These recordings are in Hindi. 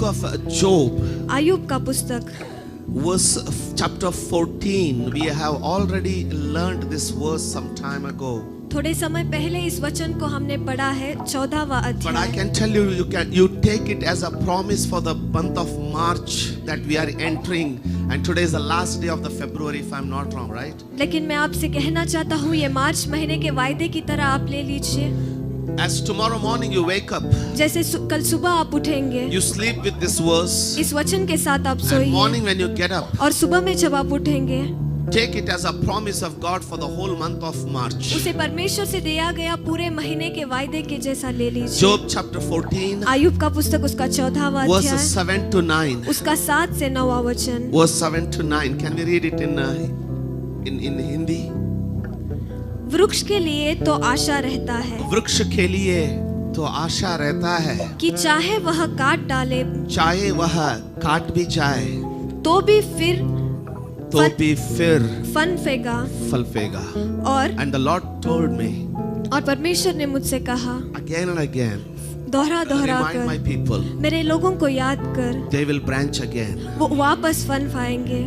of Job, आयुब का पुस्तक verse chapter 14. We have already learned this verse some time ago. थोड़े समय पहले इस वचन को हमने पढ़ा है 14वां But I अध्याय। can tell you, you take it as a promise for the month of March that we are entering, and today is the last day of the February, if I'm not wrong, right? लेकिन मैं आपसे कहना चाहता हूँ ये मार्च महीने के वायदे की तरह आप ले लीजिए। As tomorrow morning you wake up, जैसे कल सुबह आप उठेंगे, you sleep with this verse, इस वचन के साथ आप and सोइए, morning when you get up, और सुबह में जब आप उठेंगे, take it as a promise of God for the whole month of March. उसे परमेश्वर से दिया गया पूरे महीने के वायदे के जैसा ले लीजिए। Job chapter 14, आयुब का पुस्तक उसका 14वां verses अध्याय 7 to 9. उसका 7 से 9वां वचन। Verse 7 to 9. Can we read it in Hindi? वृक्ष के लिए तो आशा रहता है वृक्ष के लिए तो आशा रहता है कि चाहे वह काट डाले चाहे वह काट भी जाए तो भी फिर फन फेगा फल फेगा. और And the Lord told me परमेश्वर ने मुझसे कहा again and again, दोहरा remind my कर people, मेरे लोगों को याद कर, they will branch again. वो वापस फन पाएंगे,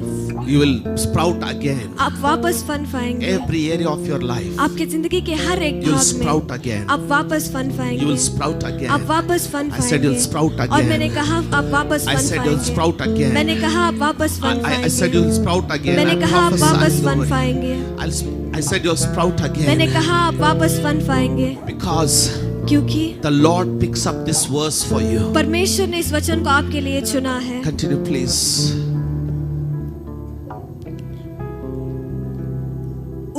You will sprout again. आप वापस फन पाएंगे, Every area of your life, आपके जिंदगी के हर एक you will भाग में sprout again. आप वापस फन You पाएंगे, will sprout again. आप वापस फन I said you'll पाएंगे। sprout और मैंने again. कहा आप वापस I फन said you'll पाएंगे, sprout again. मैंने कहा आप वापस फन I said पाएंगे, you'll sprout again. मैंने I'm कहा आप वापस prophesying फन over you. पाएंगे, I said you'll sprout मैंने again. कहा आप वापस फन पाएंगे, Because क्योंकि the Lord picks up this verse for you. परमेश्वर ने इस वचन को आपके लिए चुना है। Continue please.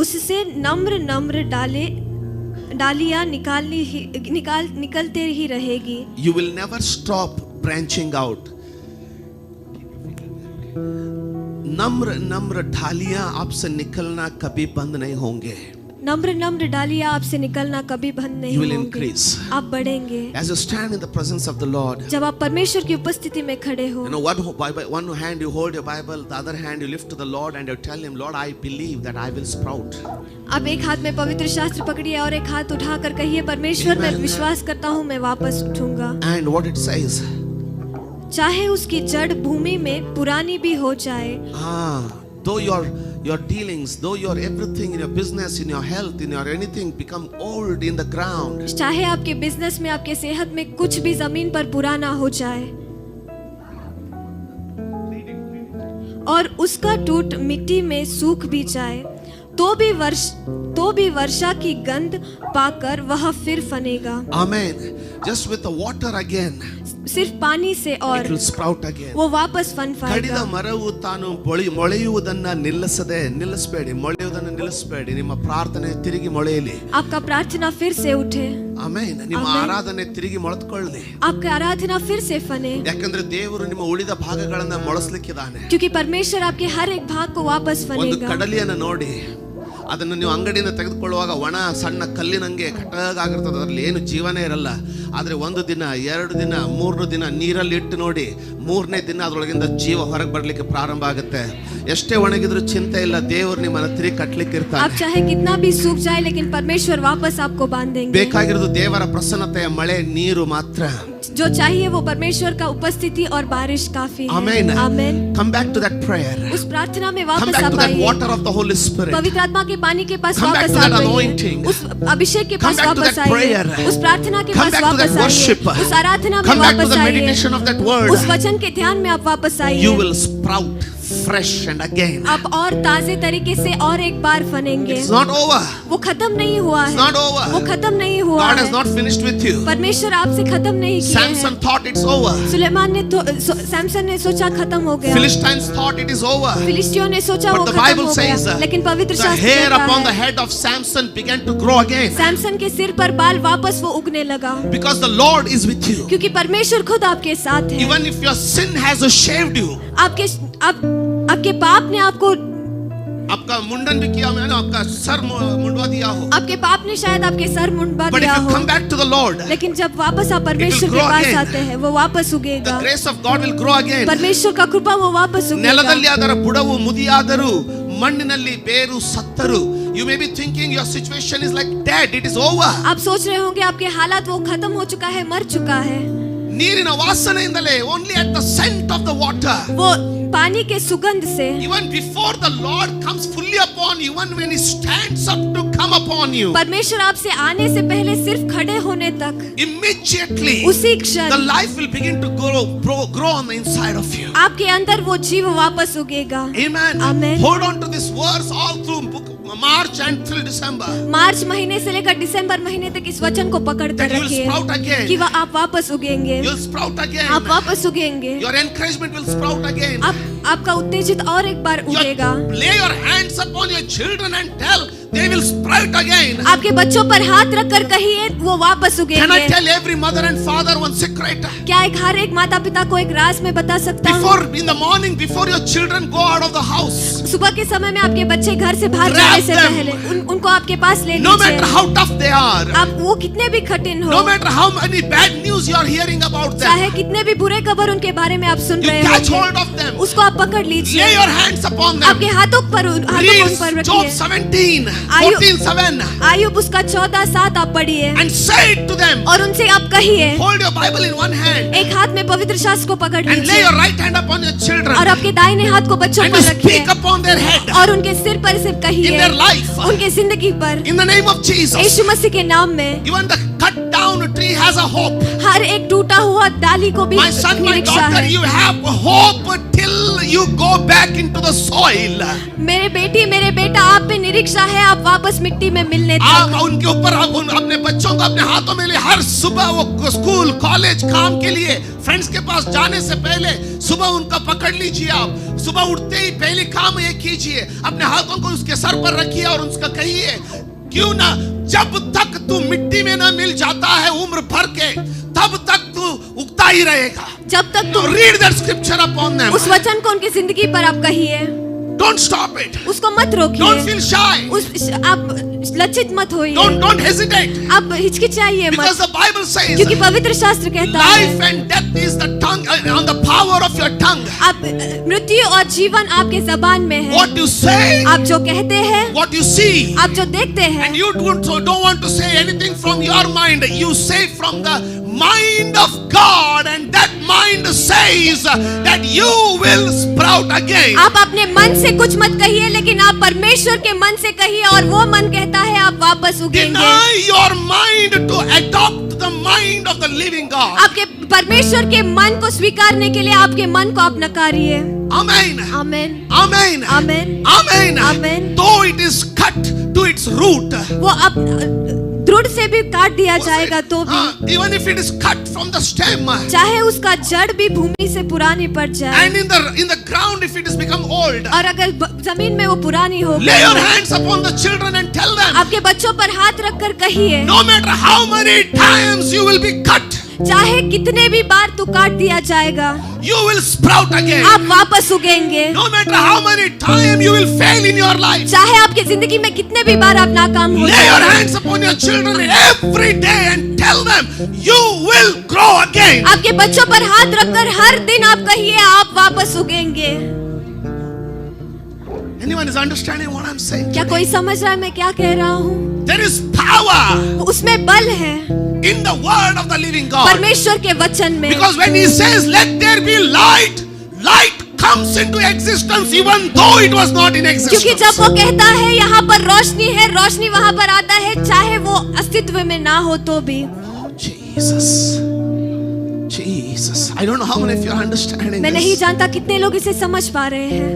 उससे नम्र नम्र डालियां निकलते ही रहेगी। You will never stop branching out. नम्र नम्र ढालियां आपसे निकलना कभी बंद नहीं होंगे. नम्र नम्र डालियां आपसे निकलना कभी बंद नहीं You will होंगे, increase. आप बढ़ेंगे। As you stand in the presence of the Lord, जब आप परमेश्वर की उपस्थिति में खड़े हो, you know, one hand you hold your Bible, the other hand you lift to the Lord and you tell him, Lord, I believe that I will sprout. आप एक हाथ में पवित्र शास्त्र पकड़िए और एक हाथ उठाकर कहिए, परमेश्वर मैं Amen. विश्वास करता हूँ मैं वापस उठूंगा। And what it says, चाहे उसकी जड़ भूमि में पुरानी भी हो जाए, though your dealings, though your everything in your business, in your health, in your anything become old in the ground, चाहे आपके बिजनेस में आपके सेहत में कुछ भी जमीन पर पुराना हो जाए और उसका टूट मिट्टी में सूख भी जाए, तो भी वर्षा की गंध पाकर वह फिर फनेगा। Amen. Just with the water again, सिर्फ पानी से it और will sprout again. वो वापस फन ಕಡಿದ पाएगा। ಮರವು ತಾನು ಮೊಳೆಯುವುದನ್ನ ನಿಲ್ಲಿಸಬೇಡಿ. ಮೊಳೆಯುವುದನ್ನು ನಿಲ್ಲಿಸಬೇಡಿ. ನಿಮ್ಮ ಪ್ರಾರ್ಥನೆ ತಿರುಗಿ ಮೊಳೆಯಲಿ. आपका प्रार्थना फिर से उठे, ಆಮೆನ್. ನಿಮ್ಮ Amen. ಆರಾಧನೆ ತಿರುಗಿ ಮೊಳೆದುಕೊಳ್ಳಿ. आपकी आराधना फिर से फने, ಯಾಕಂದ್ರೆ ದೇವರು ನಿಮ್ಮ ಉಳಿದ ಭಾಗಗಳನ್ನ ಮೊಳಸ್ಲಿಕ್ಕಿದ್ದಾನೆ. क्योंकि परमेश्वर आपके हर एक भाग को वापस ಒಂದು फनेगा। ಕಡಲಿಯನ್ನು ನೋಡಿ, ಅದನ್ನು ನೀವು ಅಂಗಡಿಯಿಂದ ತೆಗೆದುಕೊಳ್ಳುವಾಗ ಒಣ ಸಣ್ಣ ಕಲ್ಲಿನಂಗೆ ಕಟ್ಟಗಾಗಿರ್ತದೆ, ಅದರಲ್ಲಿ ಏನು ಜೀವನೇ ಇರಲ್ಲ. ಆದರೆ ಒಂದು ದಿನ, 2 ದಿನ, 3 ದಿನ ನೀರಲ್ಲಿ ಇಟ್ಟು ನೋಡಿ, 3ನೇ ದಿನ ಅದರೊಳಗಿಂದ ಜೀವ ಹೊರಗೆ ಬರಲಿಕ್ಕೆ ಪ್ರಾರಂಭ ಆಗುತ್ತೆ. ಎಷ್ಟೇ ಒಣಗಿದ್ರು ಚಿಂತೆ ಇಲ್ಲ, ದೇವರು ನಿಮ್ಮನ್ನ ತಿರುಗಿ ಕಟ್ಟಲಿಕ್ಕೆ आप ಇರ್ತಾನೆ. चाहे कितना भी सूख जाए लेकिन परमेश्वर वापस आपको बांधेंगे। ಬೇಕಾಗಿರೋದು ದೇವರ ಪ್ರಸನ್ನತೆಯ ಮಳೆ, ನೀರು ಮಾತ್ರ. जो चाहिए वो परमेश्वर का उपस्थिति और बारिश काफी है। Amen. Amen. Come back to that prayer. उस प्रार्थना में Come वापस back आप to that आइए। water of the Holy Spirit. पवित्र आत्मा के पानी के पास Come back वापस to that आप आइए। anointing. उस अभिषेक के Come पास back to वापस that आइए। prayer. उस प्रार्थना के Come pass back to that वापस worship. आइए। उस आराधना में Come back to वापस the आइए। meditation of that word. उस वचन के ध्यान में आप वापस आइए। You will sprout fresh and again. आप और ताजे तरीके से और एक बार फनेंगे। It's not over. वो खत्म नहीं हुआ It's है, not over. वो खत्म नहीं हुआ God has है। not finished with you. परमेश्वर आपसे खत्म नहीं किया है। Samson thought it's over. Suleman ने सैमसन ने सोचा खत्म हो गया। Philistines thought it is over. फिलिस्तियों ने सोचा But वो the खत्म Bible हो says गया, लेकिन पवित्र the शास्त्र hair कहता upon the है head of Samson began to grow again. Samson के सिर पर बाल वापस वो उगने लगा, Because the Lord is with you. क्योंकि परमेश्वर खुद आपके साथ है। Even if your sin has shaved you, आपके पाप ने आपको, आपका मुंडन भी किया, मैंने आपका सर मुंडवा दिया हो. आपके पाप ने शायद आपके सर मुंडवा But if दिया you हो, come back to the Lord, लेकिन जब वापस आप परमेश्वर के grow पास again. आते हैं वो वापस the उगेगा। grace of God will grow again. परमेश्वर का कृपा वो वापस उगेगा। ನೆಲದಲ್ಲಿ ಅದರ ಬುಡವು ಮುದಿಯಾದರೂ ಮಣ್ಣಿನಲ್ಲಿ ಬೇರು ಸತ್ತರು. You may be thinking your situation is like dead, it is over. आप सोच रहे होंगे आपके हालात वो खत्म हो चुका है, मर चुका है। ನೀರಿನ ವಾಸನೆಯಿಂದಲೇ, only at the scent of the water. वो पानी के सुगंध से, Even before the Lord comes fully upon you, even when He stands up to come upon you, परमेश्वर आपसे आने से पहले सिर्फ खड़े होने तक, immediately उसी the क्षण life will begin to grow on the inside of you. आपके अंदर वो जीव वापस उगेगा. Amen. Amen. Hold on to this verse all through book March until December. मार्च महीने से लेकर दिसंबर महीने तक इस वचन को पकड़ कर That you will रखिए sprout again. कि आप वापस उगेंगे, You'll sprout again. आप वापस उगेंगे. Your encouragement will sprout again. आपका उत्तेजित और एक बार उगेगा. Lay your hands upon your children and tell they will sprout again. आपके बच्चों पर हाथ रखकर कहिए वो वापस Can I उगेंगे. tell every mother and father one secret? क्या एक हर एक माता पिता को एक राज में बता सकता हूँ? Before in the morning, before your children go out of the house, सुबह के समय में आपके बच्चे घर से बाहर Grab जाने से them. पहले उनको आपके पास ले no matter लीजिए. how tough they are, आप वो कितने भी कठिन हो, no matter how many bad news you are hearing about them, चाहे कितने भी बुरे खबर उनके बारे में आप सुन you रहे catch हो, hold of them. उसको आप पकड़ Lay लीजिए. your hands upon them. आपके हाथों को उन पर Read Job रखिए. 17, Ayub- 14:7 आयुब उसका 14:7 आप पढ़िए and say it to them. और उनसे आप कहिए. Hold your Bible in one hand एक हाथ में पवित्र शास्त्र को पकड़ and lay लीजिए your right hand upon your children और आपके दाहिने हाथ को बच्चों and पर you रखिए speak upon their head और उनके सिर पर से in कहिए, their life उनके जिंदगी पर in the name of Jesus. यीशु मसीह के नाम में. Even the cut down tree has a hope. हर एक टूटा हुआ डाली को भी My son, my निरीक्षा daughter, है. you have hope till you go back into the soil. मेरे बेटी मेरे बेटा आप पे निरीक्षा है, आप वापस मिट्टी में मिलने आप तक. उनके ऊपर अपने बच्चों को अपने हाथों में ले, हर सुबह वो स्कूल कॉलेज काम के लिए फ्रेंड्स के पास जाने से पहले सुबह उनका पकड़ लीजिए. आप सुबह उठते ही पहले काम ये कीजिए, अपने हाथों को उसके सर पर रखिए और उसका कहिए, क्यों ना जब तक तू मिट्टी में ना मिल जाता है उम्र भर के, तब तक तू उगता ही रहेगा. जब तक तुम Read that scripture upon them. उस वचन को उनकी जिंदगी पर आप कहिए, Don't stop it. उसको मत Don't रोकिए. feel shy. आप लज्जित मत होइए, Don't hesitate. आप हिचकिचाइए Because मत, the Bible says क्योंकि पवित्र शास्त्र कहता है life and death is the tongue, on the power of your tongue. आप मृत्यु और जीवन आपके जबान में है. What you say, आप जो कहते हैं, what you see. आप जो देखते हैं, And you don't want to say anything from your mind. You say from the mind of God, and that mind says that you will sprout again. आप अपने मन से कुछ मत कहिए, लेकिन आप परमेश्वर के मन से कहिए और वो मन कहता है आप वापस उगेंगे. Deny your mind to adopt the mind of the living God. आपके परमेश्वर के मन को स्वीकारने के लिए आपके मन को आप नकारिए. Amen. Amen, Amen. Amen, Amen. Amen. Though it is cut to its root. वो अब दृढ़ से भी काट दिया जाएगा तो भी, Even if it is cut from the stem. चाहे उसका जड़ भी भूमि से पुरानी पड़ जाए, And in the ground if it has become old. और अगर जमीन में वो पुरानी हो Lay your hands upon the children and tell them, आपके बच्चों पर हाथ रखकर कहिए, no matter how many times you will be cut, चाहे कितने भी बार तू काट दिया जाएगा, you will sprout again. आप वापस उगेंगे. No matter how many times you will fail in your life, चाहे आपकी जिंदगी में कितने भी बार आप नाकाम हो lay your जाए, hands upon your children every day and tell them, you will grow again. आपके बच्चों पर हाथ रखकर हर दिन आप कहिए आप वापस उगेंगे. Anyone is understanding what I'm saying? क्या कोई समझ रहा है मैं क्या कह रहा हूँ? There is power उसमें बल है in the word of the living God. परमेश्वर के वचन में. Because when he says, let there be light, light comes into existence even though it was not in existence. क्योंकि जब वो कहता है यहाँ पर रोशनी है, रोशनी वहाँ पर आता है, चाहे वो अस्तित्व में ना हो तो भी. Jesus. Jesus. I don't know how many of you are understanding मैं नहीं this. जानता कितने लोग इसे समझ पा रहे हैं.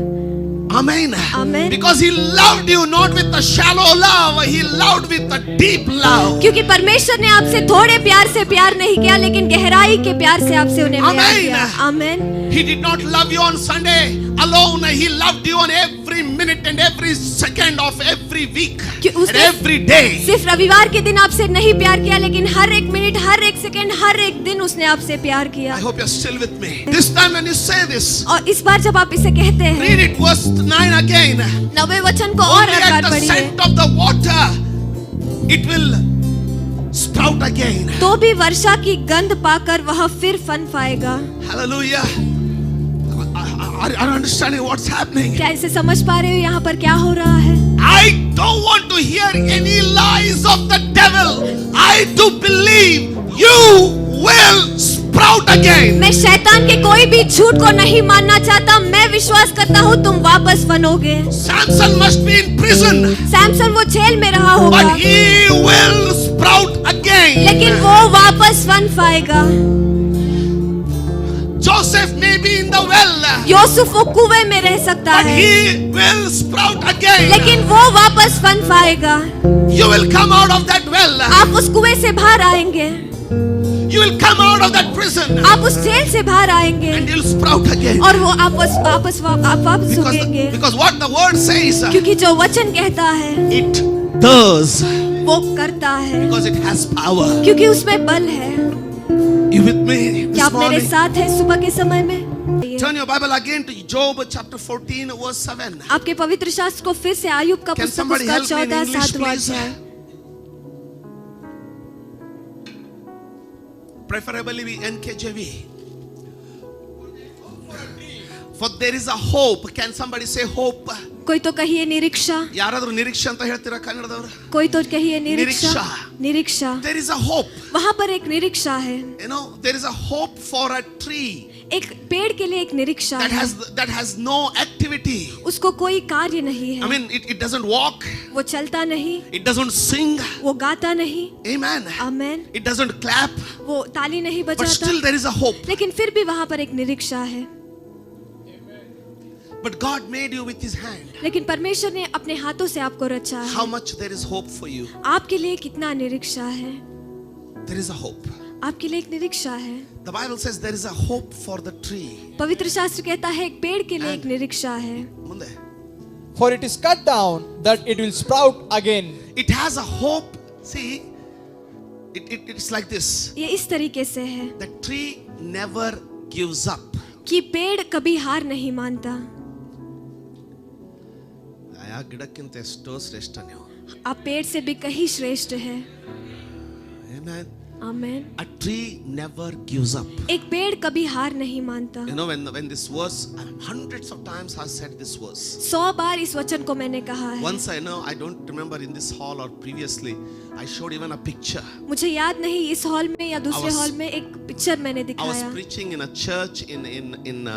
Amen. Amen. Because he loved you not with a shallow love, he loved with a deep love. क्योंकि परमेश्वर ने आपसे थोड़े प्यार से प्यार नहीं किया, लेकिन गहराई के प्यार से आपसे उन्हें प्यार Amen. किया. आमेन. He did not love you on Sunday alone. He loved you on every minute and every second of every week कि and उसने every day. सिर्फ रविवार के दिन आपसे नहीं प्यार किया, लेकिन हर एक मिनट, हर एक सेकंड, हर एक दिन उसने आपसे प्यार किया. I hope you're still with me. This time when you say this, और इस बार जब आप इसे कहते हैं, read it verse 9 again. 9वें वचन को और Only एक at बार the पढ़िए. scent of the water it will sprout again. तो भी वर्षा की गंध पाकर वह फिर फन पाएगा. Hallelujah. Are you understanding what's happening? क्या इसे समझ पा रहे हो यहाँ पर क्या हो रहा है? I don't want to hear any lies of the devil. I do believe you will sprout sprout again. मैं शैतान के कोई भी झूठ को नहीं मानना चाहता। मैं विश्वास करता हूँ तुम वापस बनोगे। Samson must be in prison, Samson वो जेल में रहा होगा, but he will sprout again. लेकिन वो वापस बन पाएगा। Joseph may be in the well, Yusuf वो कुएं में रह सकता but है, he will sprout again. लेकिन वो वापस बन पाएगा। You will come out of that well. आप उस कुएं से बाहर आएंगे, You will come out of that prison, आप उस जेल से बाहर आएंगे and you'll sprout again. और वो आप वापस उगेंगे। Because what the word says, क्योंकि जो वचन कहता है it does, वो करता है, because it has power. क्योंकि उसमें बल है। You with me क्या this आप मेरे morning? साथ हैं सुबह के समय में? Turn your Bible again to Job chapter 14 verse 7. आपके पवित्र शास्त्र को फिर से आयुब का Can पुस्तक somebody उसका help me in 14 English, 7वां please? अध्याय। Preferably we NKJV. For there is a hope. Can somebody say hope? कोई तो कहिए निरीक्षा, ಯಾರಾದರೂ ನಿರೀಕ್ಷೆ ಅಂತ ಹೇಳ್ತೀರಾ ಕನ್ನಡದವರು? कोई तो कहिए निरीक्षा, निरीक्षा। There is a hope. वहां पर एक निरीक्षा है, You know, there is a hope for a tree एक पेड़ के लिए एक निरीक्षा है। that has no activity. उसको कोई कार्य नहीं I है, mean, it doesn't walk, वो चलता नहीं, it doesn't sing, वो गाता नहीं, amen. Amen, It doesn't clap, वो ताली नहीं but बजाता, still there is a hope. लेकिन फिर भी वहां पर एक निरीक्षा है। But God made you with His hand. लेकिन परमेश्वर ने अपने हाथों से आपको रचा How है। much there is hope for you? आपके लिए कितना निरीक्षा है? There is a hope. आपके लिए एक निरीक्षा है। The Bible says there is a hope for the tree. पवित्र शास्त्र कहता है एक पेड़ के लिए एक निरीक्षा है। ಮುಂದೆ. For it is cut down that it will sprout again. It has a hope. See, it's like this. ये इस तरीके से है The tree never gives up. कि पेड़ कभी हार नहीं मानता। ಆ ಗಿಡಕ್ಕಿಂತ ಎಷ್ಟೋ ಶ್ರೇಷ್ಠ ನೀವು. आप पेड़ से भी कहीं श्रेष्ठ है। Amen. Amen. A tree never gives up. एक पेड़ कभी हार नहीं मानता। You know, when this verse, hundreds of times I've said this verse. 100 बार इस वचन को मैंने कहा है। Once I know, I don't remember in this hall or previously, I showed even a picture. मुझे याद नहीं इस हॉल में या दूसरे I was- हॉल में एक पिक्चर मैंने I was दिखाया। preaching in a church in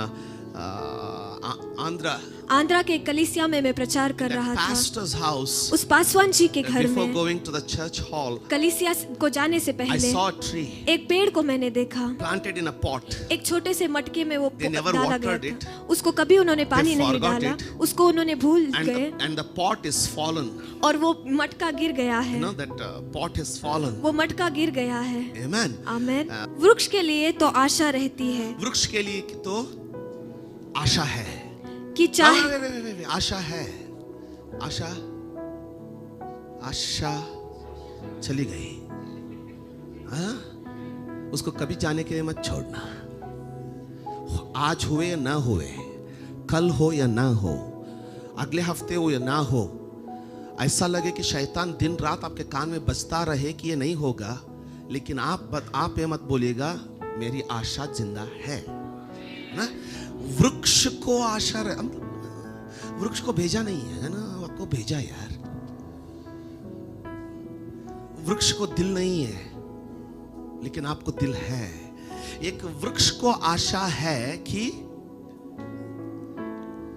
Andhra. Andhra के कलीसिया में मैं प्रचार कर At रहा था। pastor's house. उस पासवान जी के घर Before में going to the church hall, कलीसिया को जाने से I पहले saw a tree एक पेड़ को मैंने देखा। planted in a pot. एक छोटे से मटके में वो They never डाला गया watered था। उसको कभी उन्होंने पानी नहीं forgot डाला, it. उसको उन्होंने भूल गए And the pot is fallen. और वो मटका गिर गया है। You know that pot is fallen. वो मटका गिर गया है। Amen. आमेन। वृक्ष के लिए तो आशा रहती है वृक्ष के लिए तो आशा है। कि चाहे वे, आशा है। आशा आशा चली गई। हाँ? उसको कभी जाने के लिए मत छोड़ना। आज हुए या ना हुए, कल हो या ना हो, अगले हफ्ते हो या ना हो, ऐसा लगे कि शैतान दिन रात आपके कान में बजता रहे कि ये नहीं होगा, लेकिन आप ये मत बोलिएगा मेरी आशा जिंदा है ना। वृक्ष को आशा वृक्ष को भेजा नहीं है ना, आपको भेजा यार। वृक्ष को दिल नहीं है, लेकिन आपको दिल है। एक वृक्ष को आशा है कि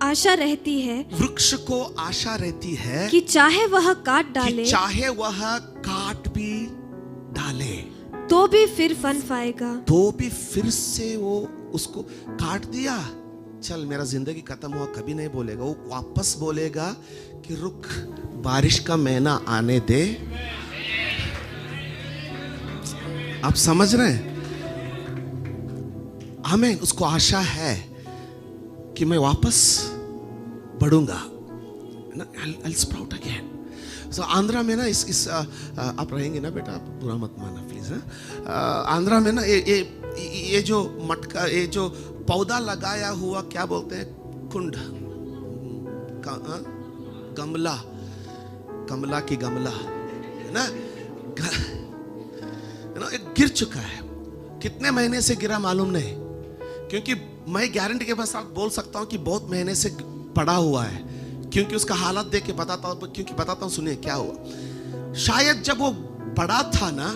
आशा रहती है, वृक्ष को आशा रहती है कि चाहे वह काट कि डाले चाहे वह काट भी डाले तो भी फिर फन पाएगा। तो भी फिर से वो उसको काट दिया, चल मेरा जिंदगी खत्म हुआ, कभी नहीं बोलेगा। वो वापस बोलेगा कि रुक, बारिश का महीना आने दे। आप समझ रहे हैं? हमें उसको आशा है कि मैं वापस बढ़ूंगा ना। I'll sprout again. So Andhra में ना इस आप रहेंगे ना बेटा, आप बुरा मत माना प्लीज। आंध्रा में ना ये जो मटका, ये जो पौधा लगाया हुआ, क्या बोलते हैं, कुंड, गमला, कमला की गमला है ना, गिर चुका है। कितने महीने से गिरा मालूम नहीं, क्योंकि मैं गारंटी के साथ बोल सकता हूं कि बहुत महीने से पड़ा हुआ है, क्योंकि उसका हालत देख के बताता हूं। सुनिए क्या हुआ। शायद जब वो बड़ा था ना,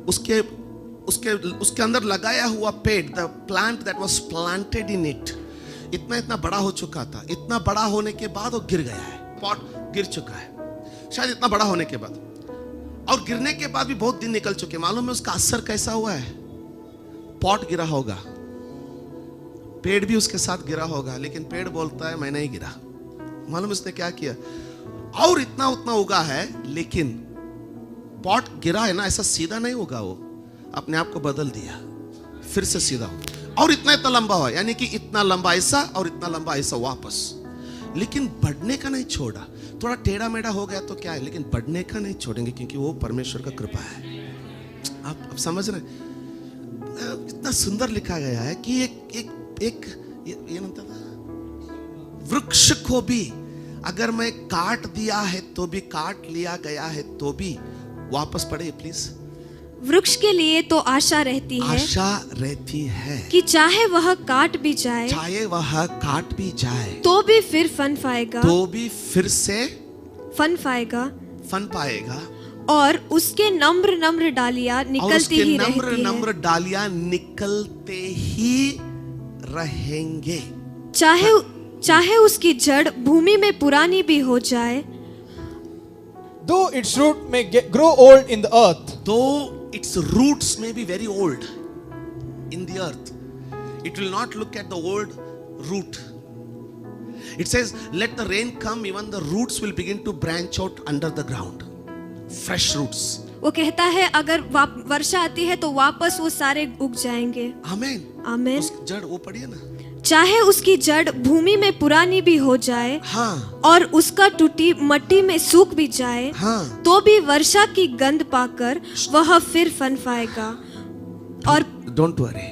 उसके उसके अंदर लगाया हुआ पेड़, the plant that was planted in it, इतना बड़ा हो चुका था। इतना बड़ा होने के बाद वो गिर गया है, पॉट गिर चुका है, शायद इतना बड़ा होने के बाद। और गिरने के बाद भी बहुत दिन निकल चुके। मालूम है उसका असर कैसा हुआ है? पॉट गिरा होगा, पेड़ भी उसके साथ गिरा होगा, लेकिन पेड़ बोलता है मैं नहीं गिरा। मालूम उसने क्या किया? और इतना उतना उगा है, लेकिन पॉट गिरा है ना, ऐसा सीधा नहीं होगा, वो अपने आप को बदल दिया, फिर से सीधा हो। और इतना लंबा हुआ, यानी कि इतना लंबा ऐसा और इतना लंबा ऐसा वापस, लेकिन बढ़ने का नहीं छोड़ा। थोड़ा टेढ़ा मेढ़ा हो गया तो क्या है, लेकिन बढ़ने का नहीं छोड़ेंगे, क्योंकि वो परमेश्वर का कृपा है। आप समझ रहे? इतना सुंदर लिखा गया है कि ये म्हणता था, वृक्ष को भी अगर मैं काट दिया है तो भी, काट लिया गया है तो भी, वापस पढ़े प्लीज। वृक्ष के लिए तो आशा रहती है, आशा रहती है कि चाहे वह काट भी जाए, चाहे वह काट भी जाए तो भी फिर फन पाएगा, तो भी फिर से फन पाएगा, फन पाएगा। और उसके नम्र नम्र डालियां और निकलती उसके ही नम्र रहती नम्र है, डालियां निकलते ही रहेंगे। चाहे उसकी जड़ भूमि में पुरानी भी हो जाए, Though its root may grow old in the earth, Though its roots may be very old in the earth, it will not look at the old root. It says, let the rain come, even the roots will begin to branch out under the ground. Fresh roots. वो कहता है अगर वर्षा आती है तो वापस वो सारे उग जाएंगे। Amen. आमेन। उस जड़ वो पढ़िए ना। चाहे उसकी जड़ भूमि में पुरानी भी हो जाए, हाँ, और उसका टूटी मट्टी में सूख भी जाए, हाँ, तो भी वर्षा की गंध पाकर वह फिर फन पाएगा। और don't worry,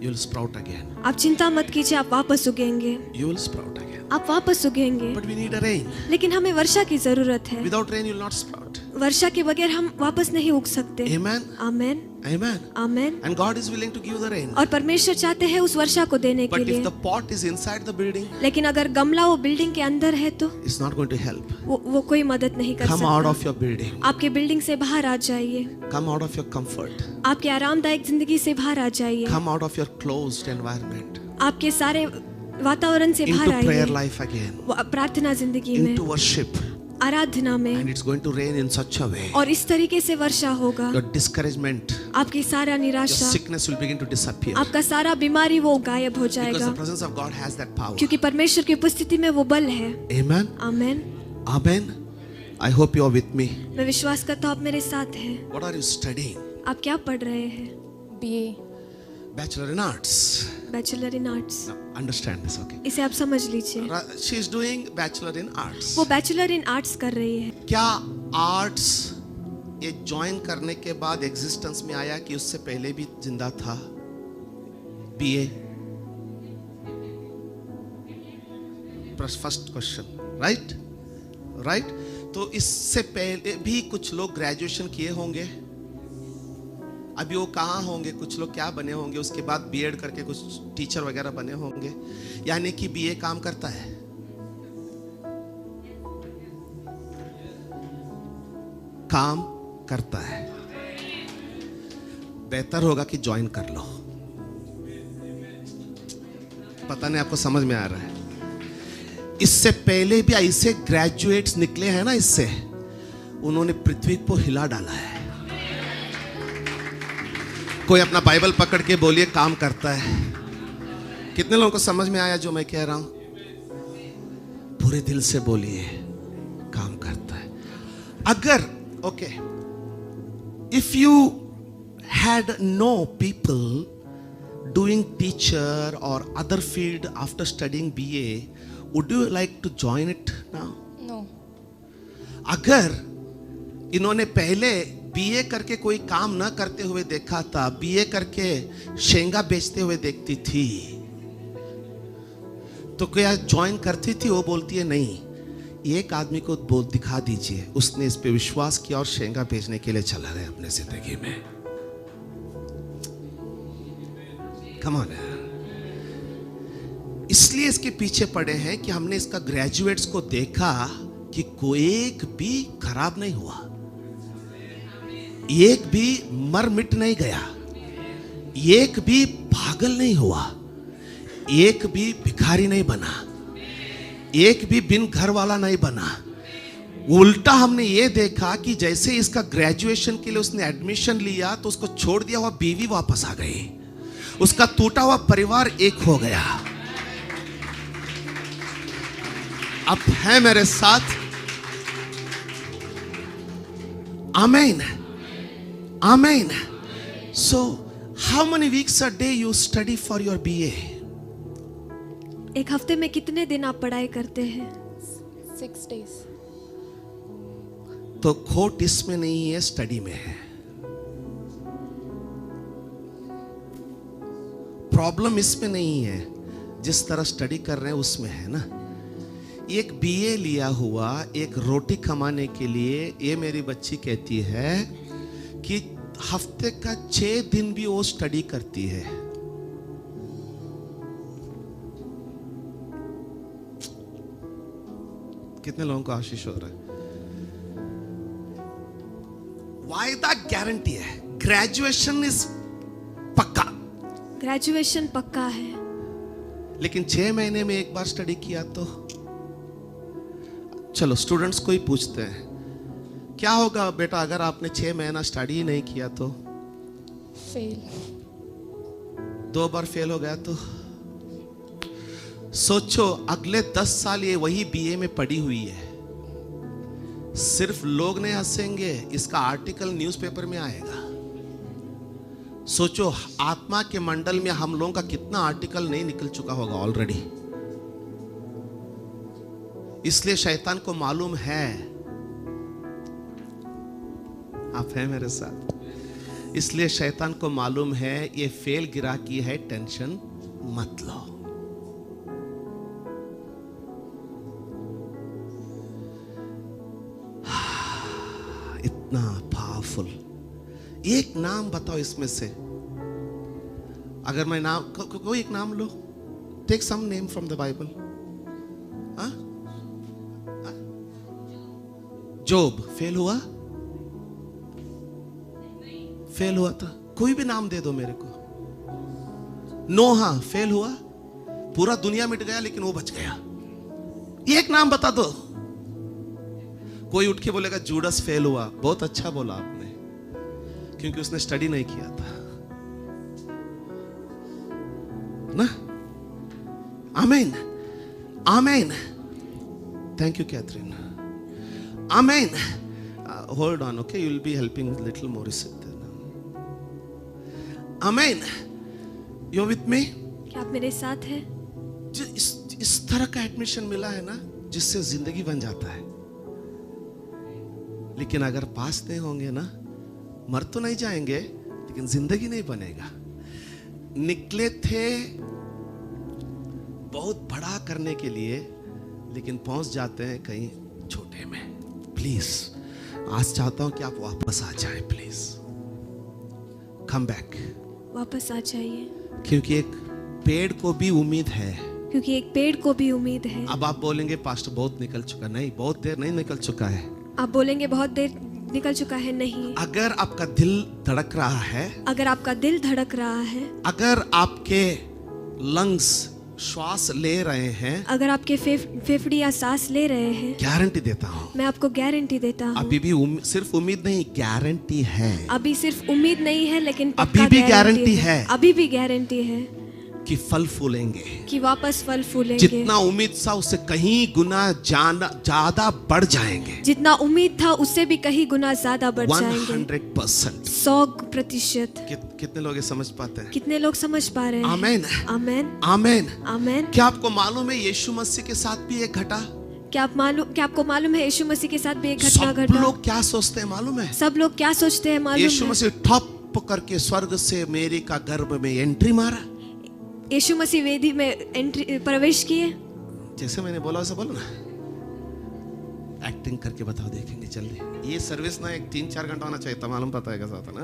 you will sprout again. आप चिंता मत कीजिए, आप वापस उगेंगे, You will sprout again. आप वापस उगेंगे। But we need a rain. लेकिन हमें वर्षा की जरूरत है। Without rain, you will not sprout. वर्षा के बगैर हम वापस नहीं उग सकते। Amen. Amen, Amen. Amen. And God is willing to give the rain. और परमेश्वर चाहते हैं उस वर्षा को देने के But लिए। if the pot is inside the building, लेकिन अगर गमला वो बिल्डिंग के अंदर है तो it's not going to help. वो कोई मदद नहीं कर Come out सकता। of your building. आपके बिल्डिंग से बाहर आ जाइए, Come out of your comfort. आपके आरामदायक जिंदगी से बाहर आ जाइए, Come out of your closed environment. आपके सारे वातावरण से बाहर Into prayer आइए, life again. प्रार्थना जिंदगी में, Into worship. आराधना में। And it's going to rain in such a way. और इस तरीके से वर्षा होगा, Your discouragement, आपकी सारा your निराशा, sickness will begin to disappear. आपका सारा बीमारी वो गायब हो Because जाएगा, the presence of God has that power. क्योंकि परमेश्वर की उपस्थिति में वो बल है। Amen. Amen. Amen. I hope you are with me. मैं विश्वास करता हूँ आप मेरे साथ हैं। What are you studying? आप क्या पढ़ रहे हैं? BA. Bachelor in Arts. Bachelor in arts. Now, understand this, okay? इसे आप समझ लीजिए, She is doing Bachelor in Arts. वो बैचलर इन आर्ट्स कर रही है। क्या आर्ट्स ये ज्वाइन करने के बाद एग्जिस्टेंस में आया कि उससे पहले भी जिंदा था? BA. First question, right? तो इससे पहले भी कुछ लोग ग्रेजुएशन किए होंगे, अभी वो कहाँ होंगे? कुछ लोग क्या बने होंगे? उसके बाद बीएड करके कुछ टीचर वगैरह बने होंगे। यानी कि बीए काम करता है। काम करता है। बेहतर होगा कि ज्वाइन कर लो। पता नहीं आपको समझ में आ रहा है? इससे पहले भी ऐसे ग्रेजुएट्स निकले हैं ना, इससे उन्होंने पृथ्वी को हिला डाला है। कोई अपना बाइबल पकड़ के बोलिए काम करता है। कितने लोगों को समझ में आया जो मैं कह रहा हूं? पूरे दिल से बोलिए काम करता है। अगर okay, if you had know people doing teacher or other field after studying BA, would you like to join it now? No. अगर इन्होंने पहले बीए करके कोई काम ना करते हुए देखा था, बीए करके शेंगा बेचते हुए देखती थी, तो क्या ज्वाइन करती थी? वो बोलती है नहीं, एक आदमी को बोल दिखा दीजिए, उसने इस पे विश्वास किया और शेंगा बेचने के लिए चला गया अपने जिंदगी में। Come on. इसलिए इसके पीछे पड़े हैं कि हमने इसका ग्रेजुएट्स को देखा कि कोई एक भी खराब नहीं हुआ। एक भी मर मिट नहीं गया, एक भी पागल नहीं हुआ, एक भी भिखारी नहीं बना, एक भी बिन घर वाला नहीं बना। उल्टा हमने ये देखा कि जैसे इसका ग्रेजुएशन के लिए उसने एडमिशन लिया तो उसको छोड़ दिया हुआ बीवी वापस आ गई, उसका टूटा हुआ परिवार एक हो गया। अब है मेरे साथ? आमीन, आमीन। So how many weeks a day you study for your BA? एक हफ्ते में कितने दिन आप पढ़ाई करते हैं? 6 days. तो खोट इसमें नहीं है, स्टडी में है। प्रॉब्लम इसमें नहीं है, जिस तरह स्टडी कर रहे हैं उसमें है ना। एक बीए लिया हुआ एक रोटी कमाने के लिए, ये मेरी बच्ची कहती है कि हफ्ते का 6 दिन भी वो स्टडी करती है। कितने लोगों को आशीष हो रहा है? वायदा गारंटी है, ग्रेजुएशन इज पक्का, ग्रेजुएशन पक्का है, लेकिन 6 महीने में एक बार स्टडी किया तो। चलो स्टूडेंट्स को ही पूछते हैं, क्या होगा बेटा अगर आपने 6 महीना स्टडी ही नहीं किया तो? Fail. 2 बार फेल हो गया तो? सोचो अगले 10 साल ये वही बीए में पड़ी हुई है, सिर्फ लोग नहीं हंसेंगे, इसका आर्टिकल न्यूज़पेपर में आएगा। सोचो आत्मा के मंडल में हम लोगों का कितना आर्टिकल नहीं निकल चुका होगा ऑलरेडी। इसलिए शैतान को मालूम है, आप हैं मेरे साथ? इसलिए शैतान को मालूम है ये फेल गिरा की है, टेंशन मत लो। इतना पावरफुल। एक नाम बताओ इसमें से, अगर मैं नाम कोई एक नाम लो, take some name from the Bible. Job fail हुआ? फेल हुआ था। कोई भी नाम दे दो मेरे को। नोहा फेल हुआ, पूरा दुनिया मिट गया लेकिन वो बच गया। एक नाम बता दो। कोई उठ के बोलेगा जूडस फेल हुआ। बहुत अच्छा बोला आपने, क्योंकि उसने स्टडी नहीं किया था ना। आमीन, आमीन। Thank you Catherine. आमीन। Hold on, okay, you will be helping little more. आमीन। You with me? क्या आप मेरे साथ हैं? इस तरह का एडमिशन मिला है ना, जिससे जिंदगी बन जाता है। लेकिन अगर पास नहीं होंगे ना, मर तो नहीं जाएंगे लेकिन जिंदगी नहीं बनेगा। निकले थे बहुत बड़ा करने के लिए, लेकिन पहुंच जाते हैं कहीं छोटे में। प्लीज आज चाहता हूं कि आप वापस आ जाएं, प्लीज कम बैक। वापस आ जाइए, क्योंकि एक पेड़ को भी उम्मीद है। क्योंकि एक पेड़ को भी उम्मीद है। अब आप बोलेंगे पास्टर बहुत निकल चुका। नहीं, बहुत देर नहीं निकल चुका है। आप बोलेंगे बहुत देर निकल चुका है। नहीं, अगर आपका दिल धड़क रहा है, अगर आपका दिल धड़क रहा है, अगर आपके लंग्स श्वास ले रहे हैं, अगर आपके फेफड़ियां सांस ले रहे हैं, गारंटी देता हूं, मैं आपको गारंटी देता हूँ, अभी भी सिर्फ उम्मीद नहीं, गारंटी है। अभी सिर्फ उम्मीद नहीं है लेकिन अभी पक्का भी गारंटी है। अभी भी गारंटी है कि फल फूलेंगे, कि वापस फल फूलेंगे। जितना उम्मीद था उससे कहीं गुना ज्यादा बढ़ जाएंगे। जितना उम्मीद था उससे भी कहीं गुना ज्यादा बढ़ जाएंगे। 100%। 100%। कितने लोग ये समझ पाते हैं? कितने लोग समझ पा रहे हैं? आमीन, आमीन, आमीन, आमीन। क्या आपको मालूम है यीशु मसीह के साथ भी एक घटा? क्या आपको मालूम है यीशु मसीह के साथ भी एक घटना सब घटा? लोग क्या सोचते हैं मालूम है? सब लोग क्या सोचते हैं मालूम यीशु है? मसीह ठप करके स्वर्ग से मेरी का गर्भ में एंट्री मारा। यीशु मसीह वेदी में प्रवेश किए। जैसे मैंने बोला वैसे बोलो ना। एक्टिंग करके बताओ, देखेंगे जल्दी। ये सर्विस ना एक 3-4 घंटा होना चाहिए था, मालूम पता है कैसा था ना।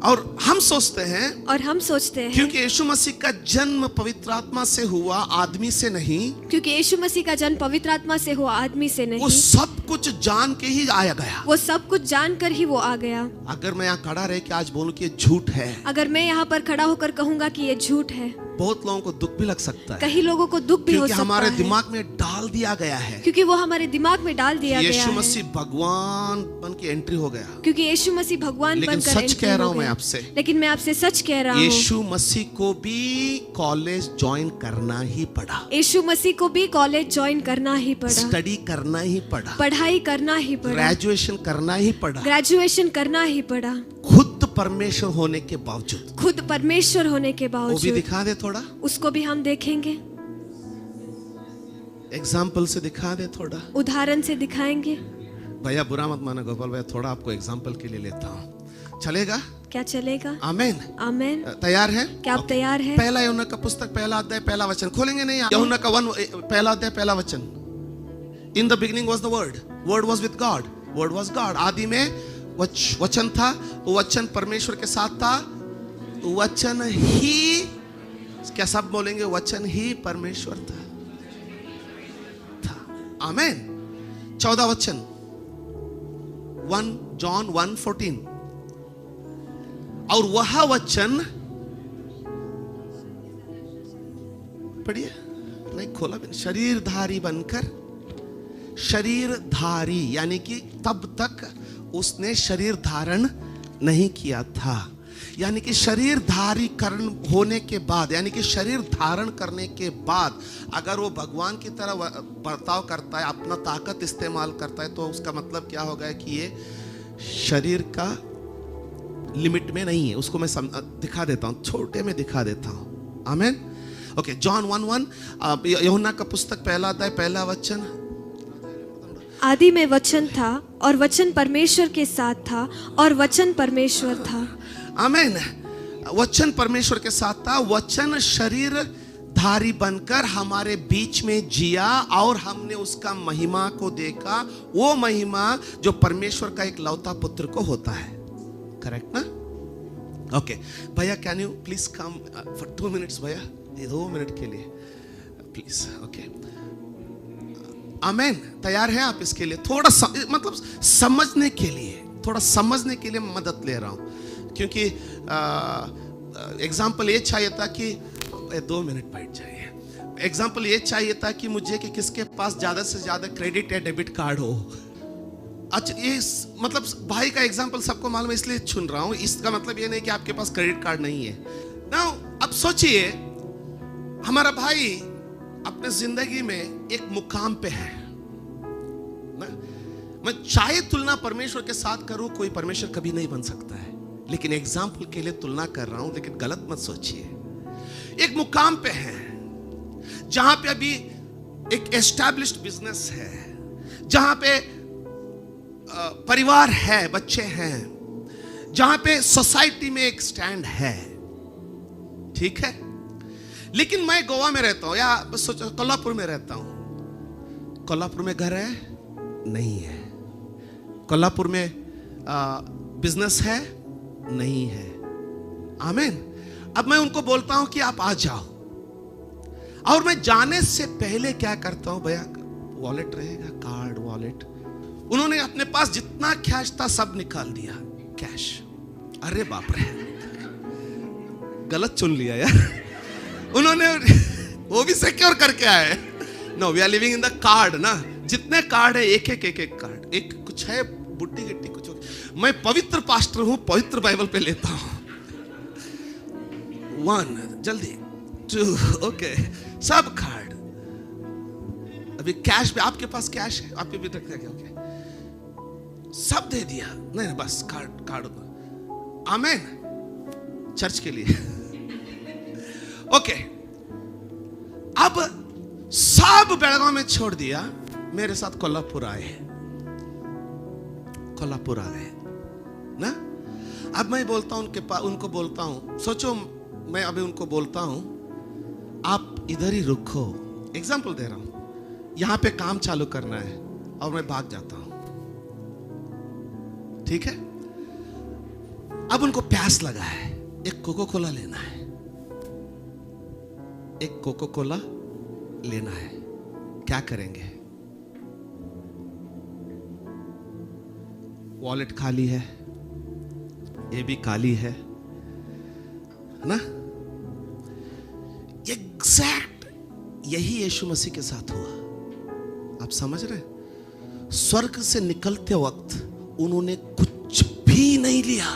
और हम सोचते हैं और हम सोचते हैं क्योंकि यीशु मसीह का जन्म पवित्र आत्मा से हुआ, आदमी से नहीं, क्योंकि यीशु मसीह का जन्म पवित्र आत्मा से हुआ, आदमी से वो नहीं, सब कुछ जान के ही आया गया। वो सब कुछ जानकर ही वो आ गया। अगर मैं यहाँ खड़ा रह के आज बोलूं कि ये झूठ है, अगर मैं यहाँ पर खड़ा होकर कहूंगा कि ये झूठ है, बहुत लोगों को दुख भी लग सकता है, कई लोगों को दुख भी हो क्योंकि सकता हमारे है, दिमाग में डाल दिया गया है क्योंकि वो हमारे दिमाग में डाल दिया गया यीशु है, मसीह भगवान बन के एंट्री हो गया। क्योंकि यीशु मसीह भगवान लेकिन बनकर सच एंट्री कह रहा हो हूं मैं गए। आपसे, लेकिन मैं आपसे सच कह रहा हूँ, यीशु मसीह को भी कॉलेज ज्वाइन करना ही पड़ा, यीशु मसीह को भी कॉलेज ज्वाइन करना ही पड़ा, स्टडी करना ही पड़ा, पढ़ाई करना ही पड़ा, ग्रेजुएशन करना ही पड़ा, ग्रेजुएशन करना ही पड़ा, खुद परमेश्वर होने के बावजूद। खुद परमेश्वर होने के वो भी बावजूद। दिखा दे थोड़ा, उसको भी हम देखेंगे, एग्जाम्पल से दिखा दे थोड़ा। उदाहरण से दिखाएंगे। भैया बुरा मत माना गोपाल भैया, थोड़ा आपको एग्जाम्पल के लिए लेता हूँ, चलेगा? क्या चलेगा? आमेन। आमेन। तैयार है? क्या आप तैयार हैं? पहला यूहन्ना का पुस्तक पहला अध्याय पहला वचन खोलेंगे नहीं? यूहन्ना का पहला अध्याय पहला वचन। In the beginning was the word, word was with God, word was God. आदि में वचन था, वचन परमेश्वर के साथ था, वचन ही, क्या सब बोलेंगे? वचन ही परमेश्वर था। आमेन। 14 वचन, 1 जॉन 1:14। और वह वचन, पढ़िए, नहीं खोला भी, शरीरधारी बनकर, शरीरधारी यानी कि तब तक उसने शरीर धारण नहीं किया था, यानी कि शरीरधारी करण होने के बाद, यानी कि शरीर धारण करने के बाद अगर वो भगवान की तरह बर्ताव करता है, अपना ताकत इस्तेमाल करता है, तो उसका मतलब क्या होगा कि ये शरीर का लिमिट में नहीं है। उसको मैं दिखा देता हूँ, छोटे में दिखा देता हूँ। आमेन। ओके, जॉन 1:1, यूहन्ना का पुस्तक पहला अध्याय पहला वचन। आदि में वचन था और वचन परमेश्वर के साथ था और वचन परमेश्वर था। आमेन। वचन परमेश्वर के साथ था, वचन शरीर धारी बनकर हमारे बीच में जिया और हमने उसका महिमा को देखा, वो महिमा जो परमेश्वर का एक लौता पुत्र को होता है। करेक्ट ना? ओके भैया, can you please come for 2 minutes भैया, 2 मिनट के लिए प्लीज। ओके, आमेन। तैयार हैं आप इसके लिए? थोड़ा मतलब समझने के लिए, थोड़ा समझने के लिए मदद ले रहा हूं, क्योंकि एग्जाम्पल ये चाहिए था कि 2 मिनट बैठ जाइए। एग्जाम्पल ये चाहिए था कि मुझे कि किसके पास ज्यादा से ज्यादा क्रेडिट या डेबिट कार्ड हो। अच्छा, ये मतलब भाई का एग्जाम्पल सबको मालूम है इसलिए चुन रहा हूं। इसका मतलब ये नहीं कि आपके पास क्रेडिट कार्ड नहीं है ना। अब सोचिए, हमारा भाई अपने जिंदगी में एक मुकाम पे है ना। मैं चाहे तुलना परमेश्वर के साथ करूं, कोई परमेश्वर कभी नहीं बन सकता है, लेकिन एग्जाम्पल के लिए तुलना कर रहा हूं, लेकिन गलत मत सोचिए। एक मुकाम पे है जहां पे अभी एक एस्टैब्लिश्ड बिजनेस है, जहां पे परिवार है, बच्चे हैं, जहां पे सोसाइटी में एक स्टैंड है, ठीक है। लेकिन मैं गोवा में रहता हूं, या सोचो कोल्हापुर में रहता हूं। कोल्हापुर में घर है? नहीं है। कोल्हापुर में बिजनेस है? नहीं है। आमीन। अब मैं उनको बोलता हूं कि आप आ जाओ, और मैं जाने से पहले क्या करता हूं भैया, वॉलेट रहेगा, कार्ड, वॉलेट। उन्होंने अपने पास जितना कैश था सब निकाल दिया, कैश। अरे बाप रे, गलत चुन लिया यार। उन्होंने वो भी सिक्योर करके आए। No, we are living in the card ना। जितने कार्ड है, एक एक कार्ड, एक कुछ है बुट्टी गिट्टी कुछ। मैं पवित्र पास्टर हूं, पवित्र बाइबल पे लेता हूं। 1 जल्दी, 2 ओके, सब कार्ड। अभी कैश पे, आपके पास कैश है, आपके भी रखा है? ओके, सब दे दिया। नहीं बस कार्ड। आमेन। चर्च के लिए। ओके, अब सब बेळगाव में छोड़ दिया, मेरे साथ कोल्हापुर आ गए ना। अब मैं बोलता हूं उनको बोलता हूं, सोचो मैं अभी उनको बोलता हूं आप इधर ही रुको। एग्जाम्पल दे रहा हूं, यहां पे काम चालू करना है और मैं भाग जाता हूं, ठीक है। अब उनको प्यास लगा है, एक कोको कोला लेना है, एक कोको कोला लेना है, क्या करेंगे? वॉलेट खाली है, ये भी खाली है ना? एग्जैक्ट यही यीशु मसीह के साथ हुआ। आप समझ रहे? स्वर्ग से निकलते वक्त उन्होंने कुछ भी नहीं लिया।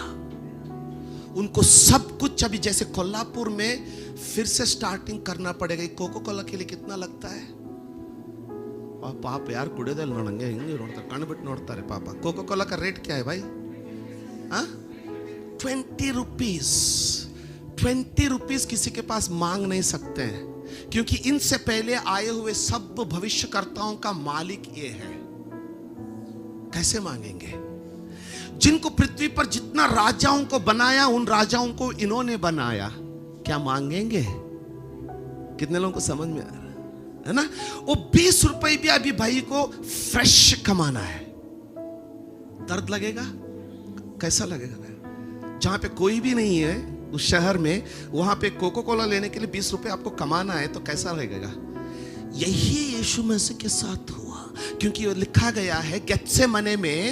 उनको सब कुछ, अभी जैसे कोल्हापुर में फिर से स्टार्टिंग करना पड़ेगा। कोको कोला के लिए कितना लगता है? पाप यार कुड़ेदल नोडंगे हिंगे नोडता कणबिಟ್ಟು ನೋಡ್ತಾರೆ पापा। कोको कोला का रेट क्या है भाई? 20 रुपीस। 20 रुपीस किसी के पास मांग नहीं सकते हैं, क्योंकि इनसे पहले आए हुए सब भविष्यकर्ताओं का मालिक ये है। कैसे मांगेंगे? जिनको पृथ्वी पर जितना राजाओं को बनाया, उन राजाओं को इन्होंने बनाया, क्या मांगेंगे? कितने लोगों को समझ में आ रहा है ना? वो 20 रुपए भी अभी भाई को फ्रेश कमाना है। दर्द लगेगा? कैसा लगेगा? जहां पे कोई भी नहीं है उस शहर में, वहां पे कोको कोला लेने के लिए 20 रुपए आपको कमाना है, तो कैसा लगेगा? यही यीशु मसीह के साथ हुआ, क्योंकि लिखा गया है गेत्सेमने में,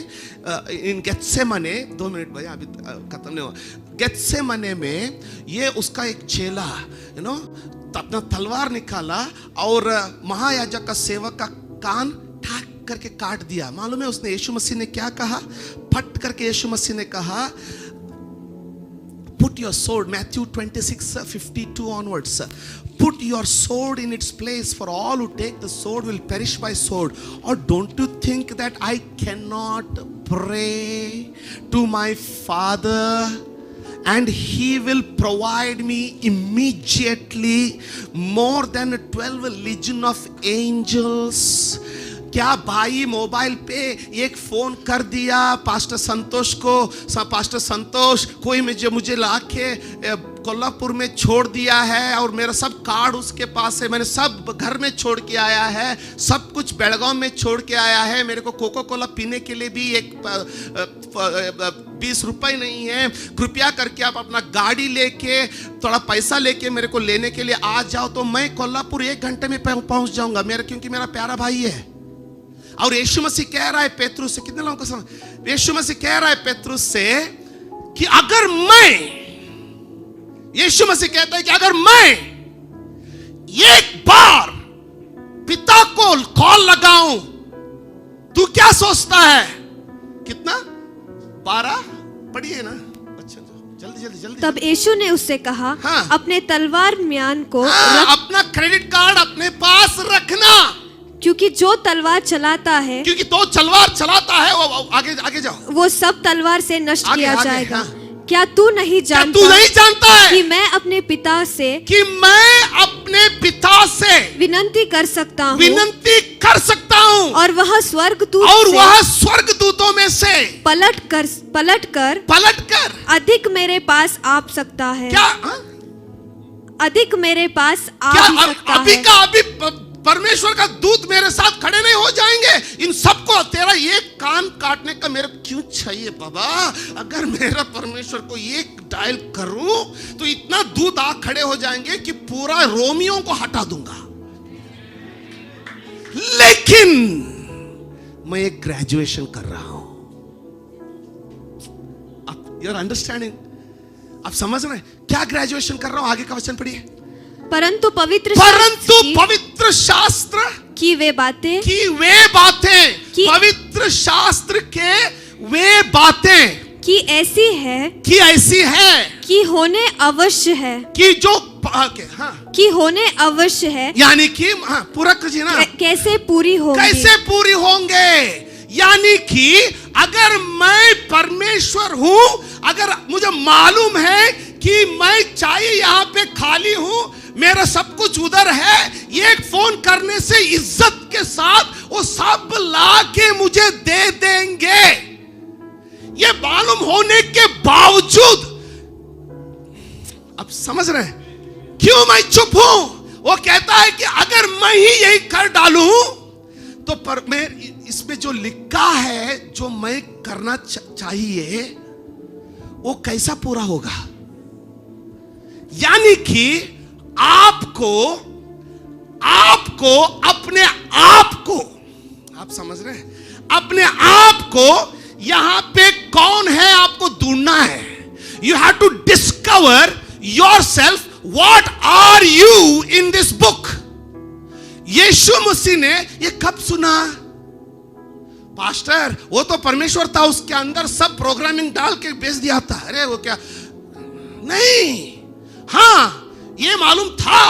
इन गेत्सेमने, 2 मिनट भाई अभी खत्म नहीं हुआ। गेत्सेमने में ये उसका एक चेला अपना तलवार निकाला और महायाजक का सेवक का कान ठाक करके काट दिया। मालूम है उसने, यीशु मसीह ने क्या कहा? फट करके यीशु मसीह ने कहा, put your sword, Matthew 26:52 onwards, put your sword in its place, for all who take the sword will perish by sword. Or don't you think that I cannot pray to my Father and he will provide me immediately more than 12 legion of angels? क्या भाई मोबाइल पे एक फोन कर दिया पास्टर संतोष को, पास्टर संतोष कोई मुझे लाके कोल्हापुर में छोड़ दिया है और मेरा सब कार्ड उसके पास है, मैंने सब घर में छोड़ के आया है, सब कुछ बेलगांव में छोड़ के आया है, मेरे को कोको कोला पीने के लिए भी एक 20 रुपए नहीं है, कृपया करके आप अपना गाड़ी लेके थोड़ा पैसा लेके मेरे को लेने के लिए आ जाओ, तो मैं कोल्हापुर 1 घंटे में पहुंच जाऊंगा, क्योंकि मेरा प्यारा भाई है। और यीशु मसीह कह रहा है पेतरुस से, कितने लोगों को समझ? यीशु मसीह कह रहा है पेतरुस से कि अगर मैं, यीशु मसीह कहता है कि अगर मैं एक बार पिता को कॉल लगाऊं, तू क्या सोचता है? कितना? 12 पढ़िए ना, अच्छा जल्दी जल्दी जल्दी। तब यीशु ने उससे कहा, हाँ, अपने तलवार म्यान को अपना क्रेडिट कार्ड अपने पास रखना, क्योंकि जो तलवार चलाता है, क्योंकि तो तलवार चलाता है, वो आगे आगे जाओ, वो सब तलवार से नष्ट आगे, किया आगे, जाएगा। हाँ। क्या तू नहीं जानता? तू नहीं जानता है कि मैं अपने पिता से विनती कर सकता हूँ, और वह स्वर्गदूतों में से पलट कर अधिक मेरे पास आ सकता है। क्या? अधिक मेरे पास आ क्या भी सकता अभी है। का अभी परमेश्वर का दूत मेरे साथ खड़े नहीं हो जाएंगे? इन सबको तेरा ये कान काटने का मेरे क्यों चाहिए बाबा? अगर मेरा परमेश्वर को एक डायल करूं तो इतना दूत आ खड़े हो जाएंगे कि पूरा रोमियो को हटा दूंगा। लेकिन मैं एक ग्रेजुएशन कर रहा हूं। You are understanding? आप समझ रहे हैं क्या ग्रेजुएशन कर रहा हूं? आगे का वचन पढ़िए। परंतु पवित्र शास्त्र की वे बातें पवित्र शास्त्र के वे बातें कि ऐसी है कि होने अवश्य है, कि जो हाँ, कि होने अवश्य है, यानी कि हाँ, पूरा कीजिए ना, कैसे पूरी होंगे? यानी कि अगर मैं परमेश्वर हूं, अगर मुझे मालूम है कि मैं चाहे यहां पे खाली हूं, मेरा सब कुछ उधर है, एक फोन करने से इज्जत के साथ वो सब ला के मुझे दे देंगे, ये मालूम होने के बावजूद, अब समझ रहे हैं क्यों मैं चुप हूं? वो कहता है कि अगर मैं ही यही कर डालूं तो पर मैं इसमें जो लिखा है, जो मैं करना चाहिए, वो कैसा पूरा होगा? यानी कि आपको अपने आप को, आप समझ रहे हैं, अपने आप को यहां पे कौन है आपको ढूंढना है. You have to discover yourself. What are you in this book. यीशु मसीह ने ये कब सुना? पास्टर वो तो परमेश्वर था, उसके अंदर सब प्रोग्रामिंग डाल के भेज दिया था. अरे वो क्या, नहीं. हां ये मालूम था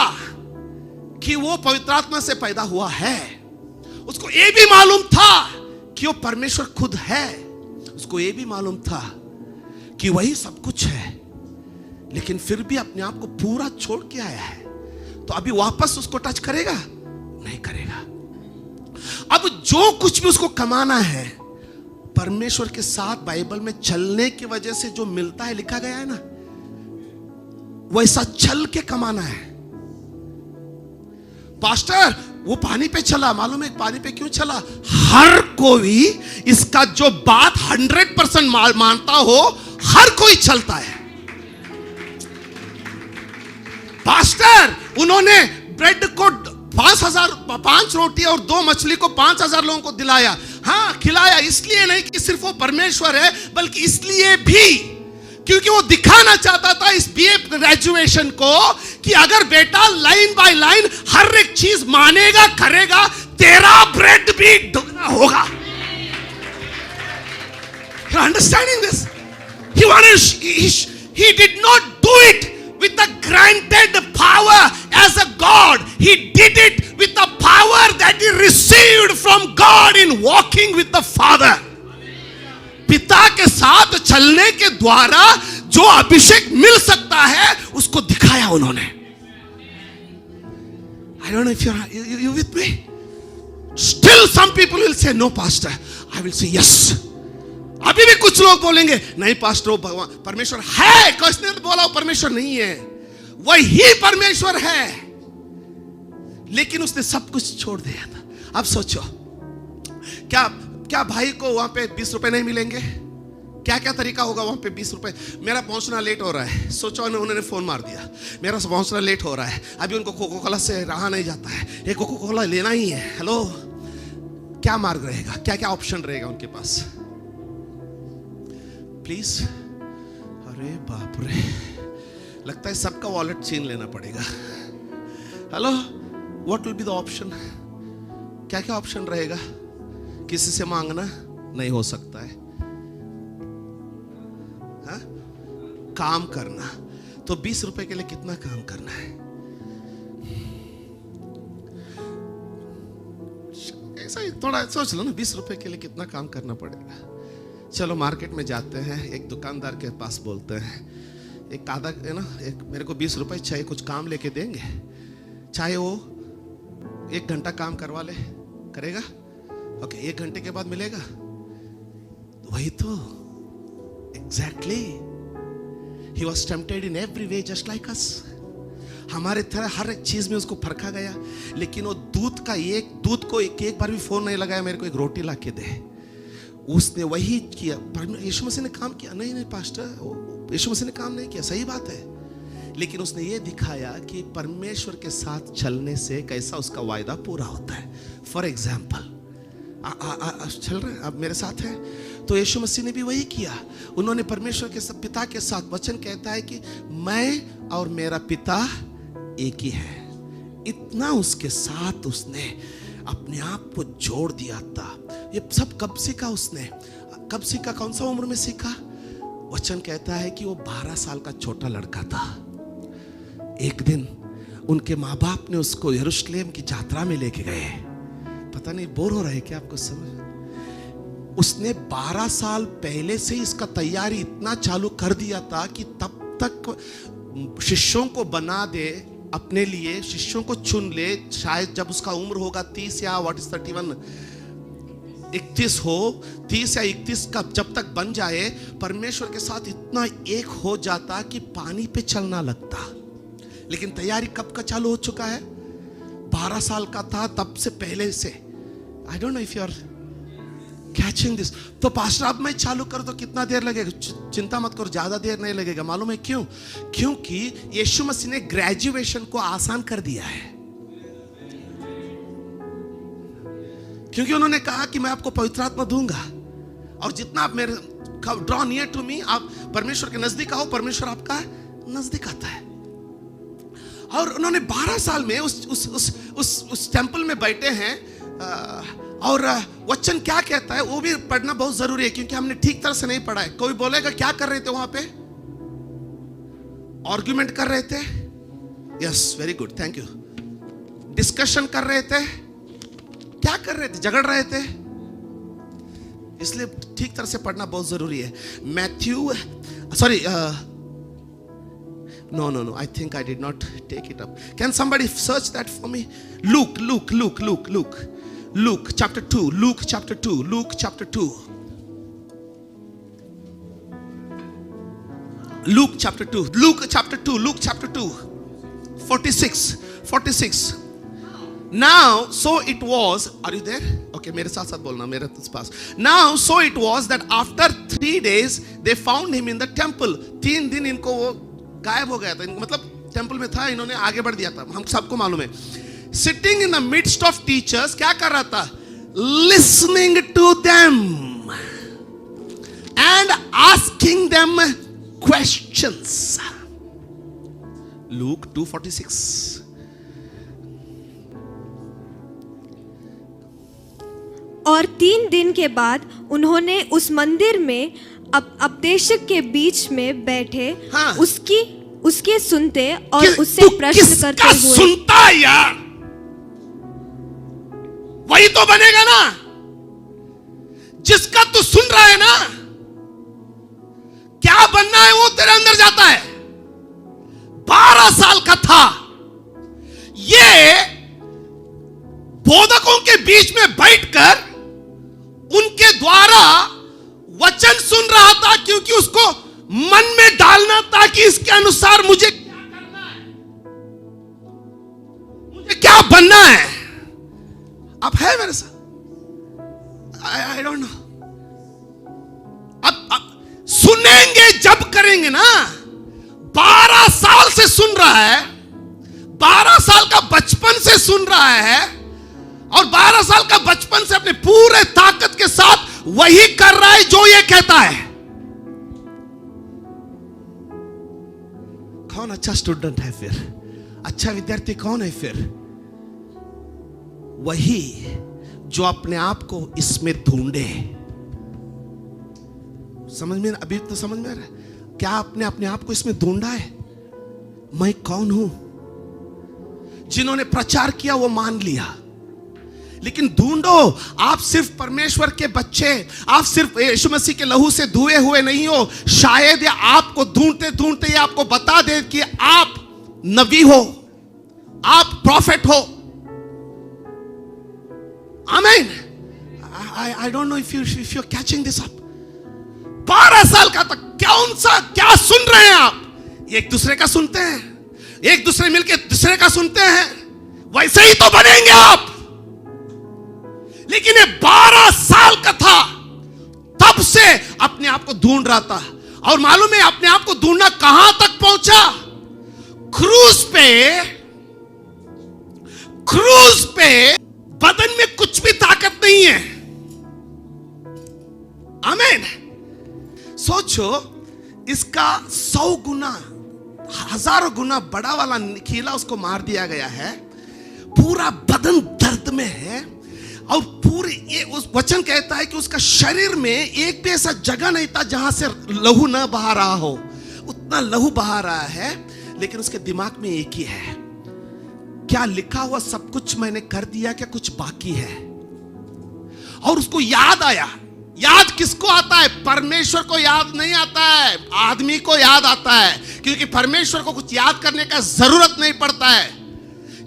कि वो पवित्र आत्मा से पैदा हुआ है. उसको ये भी मालूम था कि वो परमेश्वर खुद है. उसको ये भी मालूम था कि वही सब कुछ है, लेकिन फिर भी अपने आप को पूरा छोड़ के आया है. तो अभी वापस उसको टच करेगा? नहीं करेगा. अब जो कुछ भी उसको कमाना है परमेश्वर के साथ बाइबल में चलने की वजह से जो मिलता है, लिखा गया है ना, वैसा चल के कमाना है. पास्टर वो पानी पे चला, मालूम है पानी पे क्यों चला? हर कोई इसका जो बात 100% मानता हो, हर कोई चलता है. पास्टर उन्होंने ब्रेड को 5 रोटी और 2 मछली को 5,000 लोगों को दिलाया. हां खिलाया, इसलिए नहीं कि सिर्फ वो परमेश्वर है, बल्कि इसलिए भी क्योंकि वो दिखाना चाहता था इस बीए ग्रेजुएशन को कि अगर बेटा लाइन बाय लाइन हर एक चीज मानेगा, करेगा, तेरा ब्रेड भी दुगना होगा. You are understanding this? He did not do it with the granted power as a God. He did it with the power that he received from God in walking with the Father. पिता के साथ चलने के द्वारा जो अभिषेक मिल सकता है उसको दिखाया उन्होंने. I don't know if you're with me. Still some people will say no pastor. I will say yes. अभी भी कुछ लोग बोलेंगे नहीं पास्टर वो भगवान परमेश्वर है. किसने बोला वो परमेश्वर नहीं है? वही परमेश्वर है, लेकिन उसने सब कुछ छोड़ दिया था. अब सोचो, क्या भाई को वहां पे 20 रुपए नहीं मिलेंगे? क्या क्या तरीका होगा वहां पे 20 रुपए? मेरा पहुंचना लेट हो रहा है. सोचो उन्होंने फोन मार दिया, मेरा पहुंचना लेट हो रहा है, अभी उनको कोको कोला से रहा नहीं जाता है, एक कोको कोला लेना ही है. हेलो, क्या मार्ग रहेगा? क्या क्या ऑप्शन रहेगा उनके पास? प्लीज. अरे बाप रे, लगता है सबका वॉलेट छीन लेना पड़ेगा. Hello, what will be the option? क्या क्या ऑप्शन रहेगा? किसी से मांगना नहीं हो सकता है. हा? काम करना, तो 20 रुपए के लिए कितना काम करना है? ऐसा ही थोड़ा सोच लो ना, 20 रुपए के लिए कितना काम करना पड़ेगा. चलो मार्केट में जाते हैं, एक दुकानदार के पास बोलते हैं, एक आधा है ना, एक मेरे को 20 रुपए चाहिए, कुछ काम लेके देंगे? चाहे वो 1 घंटा काम करवा ले, करेगा? ओके, 1 घंटे के बाद मिलेगा? वही तो exactly. He was tempted in every way just like us. हमारे तरह हर एक चीज में उसको परखा गया, लेकिन वो दूध को एक बार भी फोन नहीं लगाया मेरे को एक रोटी ला के दे. उसने वही किया. यीशु मसीह ने काम किया? नहीं पास्टर, यीशु मसीह ने काम नहीं किया, सही बात है, लेकिन उसने ये दिखाया कि परमेश्वर के साथ चलने से कैसा उसका वायदा पूरा होता है. फॉर एग्जाम्पल, चल रहे हैं आप मेरे साथ हैं, तो यीशु मसीह ने भी वही किया. उन्होंने परमेश्वर के साथ, पिता के साथ, वचन कहता है कि मैं और मेरा पिता एक ही है. इतना उसके साथ उसने अपने आप को जोड़ दिया था. ये सब कब सीखा उसने? कब सीखा? कौन सा उम्र में सीखा? वचन कहता है कि वो 12 साल का छोटा लड़का था. एक दिन उनके माँ बाप ने उसको यरूशलेम की यात्रा में लेके गए. पता नहीं बोर हो रहा है क्या आपको? समझ, उसने 12 साल पहले से इसका तैयारी इतना चालू कर दिया था कि तब तक शिष्यों को बना दे, अपने लिए शिष्यों को चुन ले. शायद जब उसका उम्र होगा 30 या 31 31 हो, 30 या 31 का जब तक बन जाए, परमेश्वर के साथ इतना एक हो जाता कि पानी पे चलना लगता. लेकिन तैयारी कब का चालू हो चुका है? 12 साल का था तब से पहले से. I don't know if you are catching this? तो पास्टर अब मैं चालू कर तो कितना देर लगेगा? चिंता मत करो, ज्यादा देर नहीं लगेगा। मालूम है क्यों? क्योंकि यीशु मसीह ने ग्रेजुएशन को आसान कर दिया है। क्योंकि उन्होंने कहा कि मैं आपको पवित्र आत्मा दूंगा, और जितना आप मेरे ड्रॉ नियर टू मी, आप परमेश्वर के नजदीक आओ, परमेश्वर आपका नजदीक आता है। और उन्होंने 12 साल में उस टेंपल में बैठे हैं, और वचन क्या कहता है वो भी पढ़ना बहुत जरूरी है, क्योंकि हमने ठीक तरह से नहीं पढ़ा है। कोई बोलेगा क्या कर रहे थे वहां पे? आर्गुमेंट कर रहे थे? Yes, very good, thank you. Discussion कर रहे थे? क्या कर रहे थे? झगड़ रहे थे? इसलिए ठीक तरह से पढ़ना बहुत जरूरी है। Matthew, sorry, no, I think I did not take it up. Can somebody search that for me? Luke chapter 2. Luke chapter 2. Luke chapter 2. Luke chapter 2. Luke chapter 2. Luke chapter 2. 46. Now, so it was. Are you there? Okay, मेरे साथ साथ बोलना, मेरे पास. Now, so it was that after 3 days they found him in the temple. 3 दिन इनको वो गायब हो गया था, मतलब टेंपल में था, इन्होंने आगे बढ़ दिया था, हम सबको मालूम है। Sitting in the midst of teachers, क्या कर रहा था? Listening to them and asking them questions. Look 2:46। और 3 दिन के बाद उन्होंने उस मंदिर में उपदेशक के बीच में बैठे हाँ। उसके सुनते और उससे प्रश्न करते हुए। सुनता यार, वही तो बनेगा ना जिसका तू सुन रहा है ना। क्या बनना है वो तेरे अंदर जाता है। 12 साल का था ये, बोधकों के बीच में बैठकर उनके द्वारा वचन सुन रहा था, क्योंकि उसको मन में डालना था कि इसके अनुसार मुझे क्या करना है, मुझे क्या बनना है। अब है मेरे साथ? आई डोंट नो। अब सुनेंगे जब करेंगे ना। 12 साल से सुन रहा है, 12 साल का बचपन से सुन रहा है, और 12 साल का बचपन से अपने पूरे ताकत के साथ वही कर रहा है जो ये कहता है। कौन अच्छा स्टूडेंट है फिर? अच्छा विद्यार्थी कौन है फिर? वही जो अपने आप को इसमें ढूंढे। समझ में, अभी तो समझ में आ रहा है? क्या आपने अपने आप को इसमें ढूंढा है? मैं कौन हूं? जिन्होंने प्रचार किया वो मान लिया, लेकिन ढूंढो। आप सिर्फ परमेश्वर के बच्चे, आप सिर्फ यीशु मसीह के लहू से धुए हुए नहीं हो। शायद ये आपको ढूंढते ढूंढते ये आपको बता दे कि आप नबी हो, आप प्रॉफिट हो। आमीन। I don't know if you are catching this up. 12 साल का था, क्या सुन रहे हैं आप? एक दूसरे का सुनते हैं, एक दूसरे मिलके दूसरे का सुनते हैं, वैसे ही तो बनेंगे आप। लेकिन ये 12 साल का था, तब से अपने आप को ढूंढ रहा था। और मालूम है अपने आप को ढूंढना कहां तक पहुंचा? क्रूज पे बदन में कुछ भी ताकत नहीं है। आमीन। सोचो, इसका 100 गुना 1000 गुना बड़ा वाला कीला उसको मार दिया गया है, पूरा बदन दर्द में है, और पूरी ये उस वचन कहता है कि उसका शरीर में एक भी ऐसा जगह नहीं था जहां से लहू ना बहा रहा हो। उतना लहू बहा रहा है, लेकिन उसके दिमाग में एक ही है, क्या लिखा हुआ सब कुछ मैंने कर दिया, क्या कुछ बाकी है? और उसको याद आया। याद किसको आता है? परमेश्वर को याद नहीं आता है, आदमी को याद आता है। क्योंकि परमेश्वर को कुछ याद करने का जरूरत नहीं पड़ता है,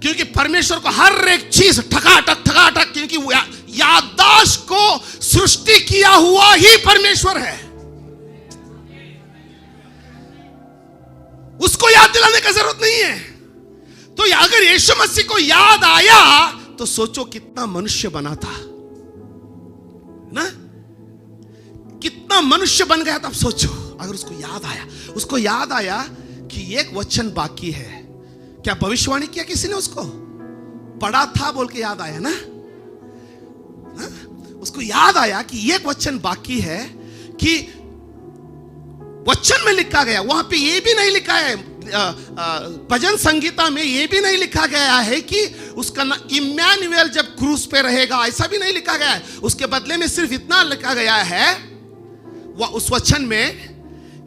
क्योंकि परमेश्वर को हर एक चीज ठकाठक, क्योंकि याददाश्त को सृष्टि किया हुआ ही परमेश्वर है। उसको याद दिलाने का जरूरत नहीं है। तो अगर यीशु मसीह को याद आया तो सोचो कितना मनुष्य बना था ना। मनुष्य बन गया, तब सोचो अगर उसको याद आया कि एक वचन बाकी है। क्या भविष्यवाणी किया किसी ने? उसको पढ़ा था बोल के याद आया ना? हा? उसको याद आया कि एक वचन बाकी है, कि वचन में लिखा गया, वहां पे ये भी नहीं लिखा है, भजन संगीता में ये भी नहीं लिखा गया है कि उसका नाम इम्मानुएल जब क्रूस पे रहेगा, ऐसा भी नहीं लिखा गया है। उसके बदले में सिर्फ इतना लिखा गया है वह उस वचन में